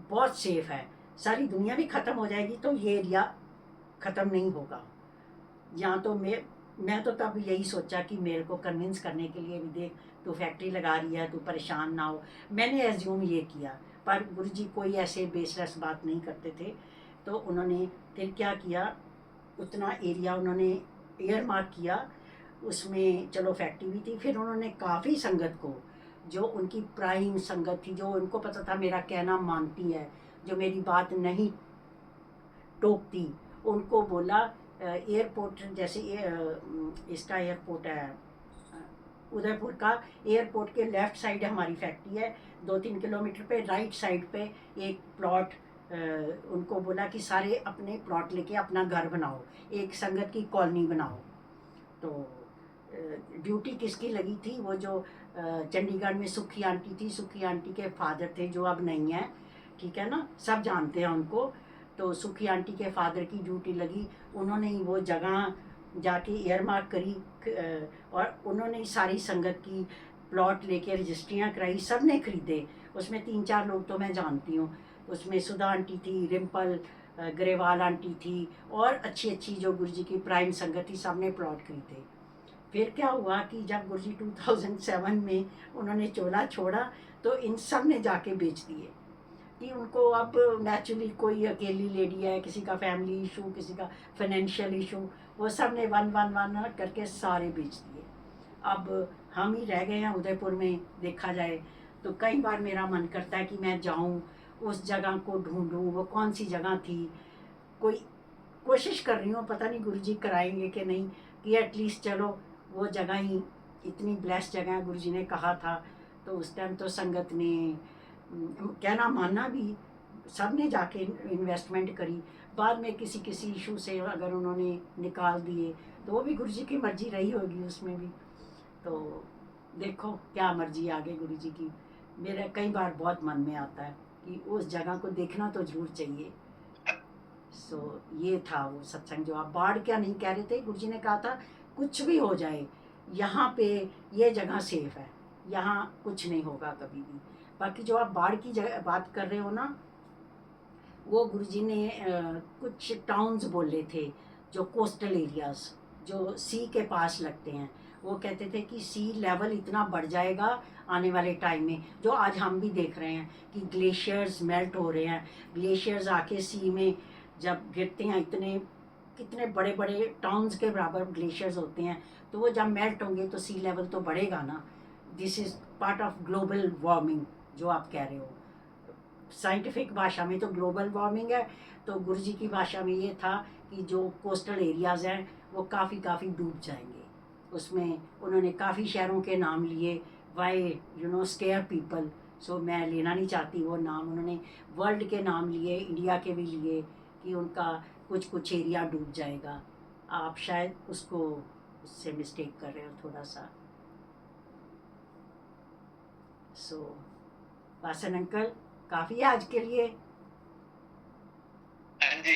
बहुत सेफ़ है, सारी दुनिया भी ख़त्म हो जाएगी तो ये एरिया ख़त्म नहीं होगा। यहाँ तो मैं तो तब यही सोचा कि मेरे को कन्विंस करने के लिए भी देख तू फैक्ट्री लगा रही है, तू परेशान ना हो, मैंने एज्यूम ये किया। पर गुरुजी कोई ऐसे बेसलेस बात नहीं करते थे। तो उन्होंने फिर क्या किया, उतना एरिया उन्होंने एयर मार्क किया, उसमें चलो फैक्ट्री भी थी। फिर उन्होंने काफ़ी संगत को, जो उनकी प्राइम संगत थी, जो उनको पता था मेरा कहना मानती है, जो मेरी बात नहीं टोकती, उनको बोला एयरपोर्ट जैसे इसका एयरपोर्ट है उदयपुर का, एयरपोर्ट के लेफ़्ट साइड हमारी फैक्ट्री है, 2-3 किलोमीटर पे राइट साइड पे एक प्लॉट, उनको बोला कि सारे अपने प्लॉट लेके अपना घर बनाओ, एक संगत की कॉलोनी बनाओ। तो ड्यूटी किसकी लगी थी, वो जो चंडीगढ़ में सुखी आंटी थी, सुखी आंटी के फादर थे जो अब नहीं है, ठीक है ना, सब जानते हैं उनको। तो सुखी आंटी के फादर की ड्यूटी लगी, उन्होंने ही वो जगह जाके एयरमार्क करी, और उन्होंने ही सारी संगत की प्लॉट लेके रजिस्ट्रियाँ कराई, सब ने खरीदे। उसमें 3-4 लोग तो मैं जानती हूँ, उसमें सुधा आंटी थी, रिम्पल ग्रेवाल आंटी थी, और अच्छी अच्छी जो गुरुजी की प्राइम संगत थी, सब ने प्लॉट खरीदे। फिर क्या हुआ कि जब गुरुजी 2007 में उन्होंने चोला छोड़ा, तो इन सब ने जाके बेच दिए कि उनको अब नेचुरली कोई अकेली लेडी है, किसी का फैमिली इशू, किसी का फाइनेंशियल इशू, वो सब ने वन करके सारे बेच दिए। अब हम ही रह गए हैं उदयपुर में, देखा जाए तो कई बार मेरा मन करता है कि मैं जाऊं, उस जगह को ढूंढूं, वो कौन सी जगह थी। कोई कोशिश कर रही हूँ, पता नहीं गुरुजी कराएंगे कि नहीं, कि एटलीस्ट चलो वो जगह ही इतनी ब्लेस्ड जगह है, गुरुजी ने कहा था। तो उस टाइम तो संगत ने कहना माना भी, सब ने जाके इन्वेस्टमेंट करी, बाद में किसी किसी इशू से अगर उन्होंने निकाल दिए तो वो भी गुरुजी की मर्जी रही होगी उसमें भी। तो देखो क्या मर्जी आगे गुरुजी की। मेरा कई बार बहुत मन में आता है कि उस जगह को देखना तो जरूर चाहिए। सो ये था वो सत्संग जो आप बाढ़ क्या नहीं कह रहे थे, गुरुजी ने कहा था कुछ भी हो जाए यहाँ पे ये जगह सेफ है, यहाँ कुछ नहीं होगा कभी भी। बाकी जो आप बाढ़ की जगह बात कर रहे हो ना, वो गुरुजी ने कुछ टाउन्स बोले थे जो कोस्टल एरियाज जो सी के पास लगते हैं। वो कहते थे कि सी लेवल इतना बढ़ जाएगा आने वाले टाइम में, जो आज हम भी देख रहे हैं कि ग्लेशियर्स मेल्ट हो रहे हैं। ग्लेशियर्स आके सी में जब गिरते हैं, इतने कितने बड़े बड़े टाउन्स के बराबर ग्लेशियर्स होते हैं, तो वो जब मेल्ट होंगे तो सी लेवल तो बढ़ेगा ना। This is part of global warming जो आप कह रहे हो। साइंटिफिक भाषा में तो ग्लोबल वार्मिंग है, तो गुरुजी की भाषा में ये था कि जो कोस्टल एरियाज़ हैं वो काफ़ी डूब जाएंगे। उसमें उन्होंने काफ़ी शहरों के नाम लिए, वाई स्केयर पीपल। सो मैं लेना नहीं चाहती वो नाम, उन्होंने वर्ल्ड के नाम लिए, इंडिया के भी लिए, कि उनका कुछ एरिया डूब जाएगा। आप शायद उसको उससे मिस्टेक कर रहे हो थोड़ा सा। सो वासन अंकल, काफ़ी है आज के लिए। हाँ जी,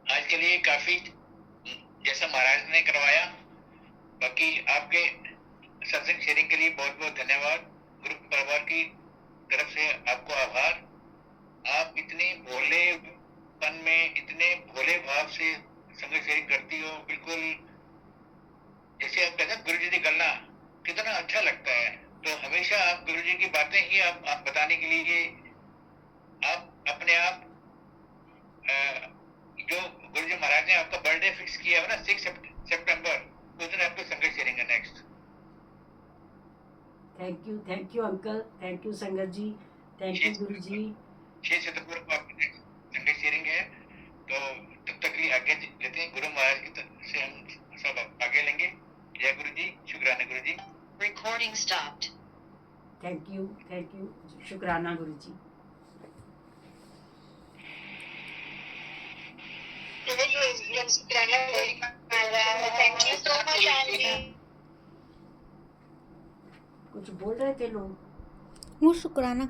आज के लिए काफी, जैसा महाराज ने करवाया। बाकी आपके सत्संग शेयरिंग के लिए बहुत बहुत धन्यवाद। गुरु परिवार की तरफ से आपको आभार। आप इतने भोलेपन में, इतने भोले भाव से संग शेयरिंग करती हो, बिल्कुल जैसे आप कहते हैं गुरु जी की गल्ला, कितना अच्छा लगता है। तो हमेशा आप गुरु जी की बातें ही आप बताने के लिए आप अपने आप जो गुरु जी महाराज ने आपका बर्थडे फिक्स किया है ना 6 सितंबर, उस दिन आपको संगत शेयरिंग है next. Thank you uncle, thank you संगत जी, थैंक यू गुरु जी। 6 सितंबर को आपकी संगत शेयरिंग है, तो तब तक के लिए आगे लेते हैं। गुरु महाराज की तरफ से हम सब आगे लेंगे। जय गुरु जी, शुक्राना गुरु जी। Recording stopped. थैंक यू, शुक्राना गुरु जी। Thank you so much, Auntie. कुछ बोल रहे थे लोग। वो शुक्राना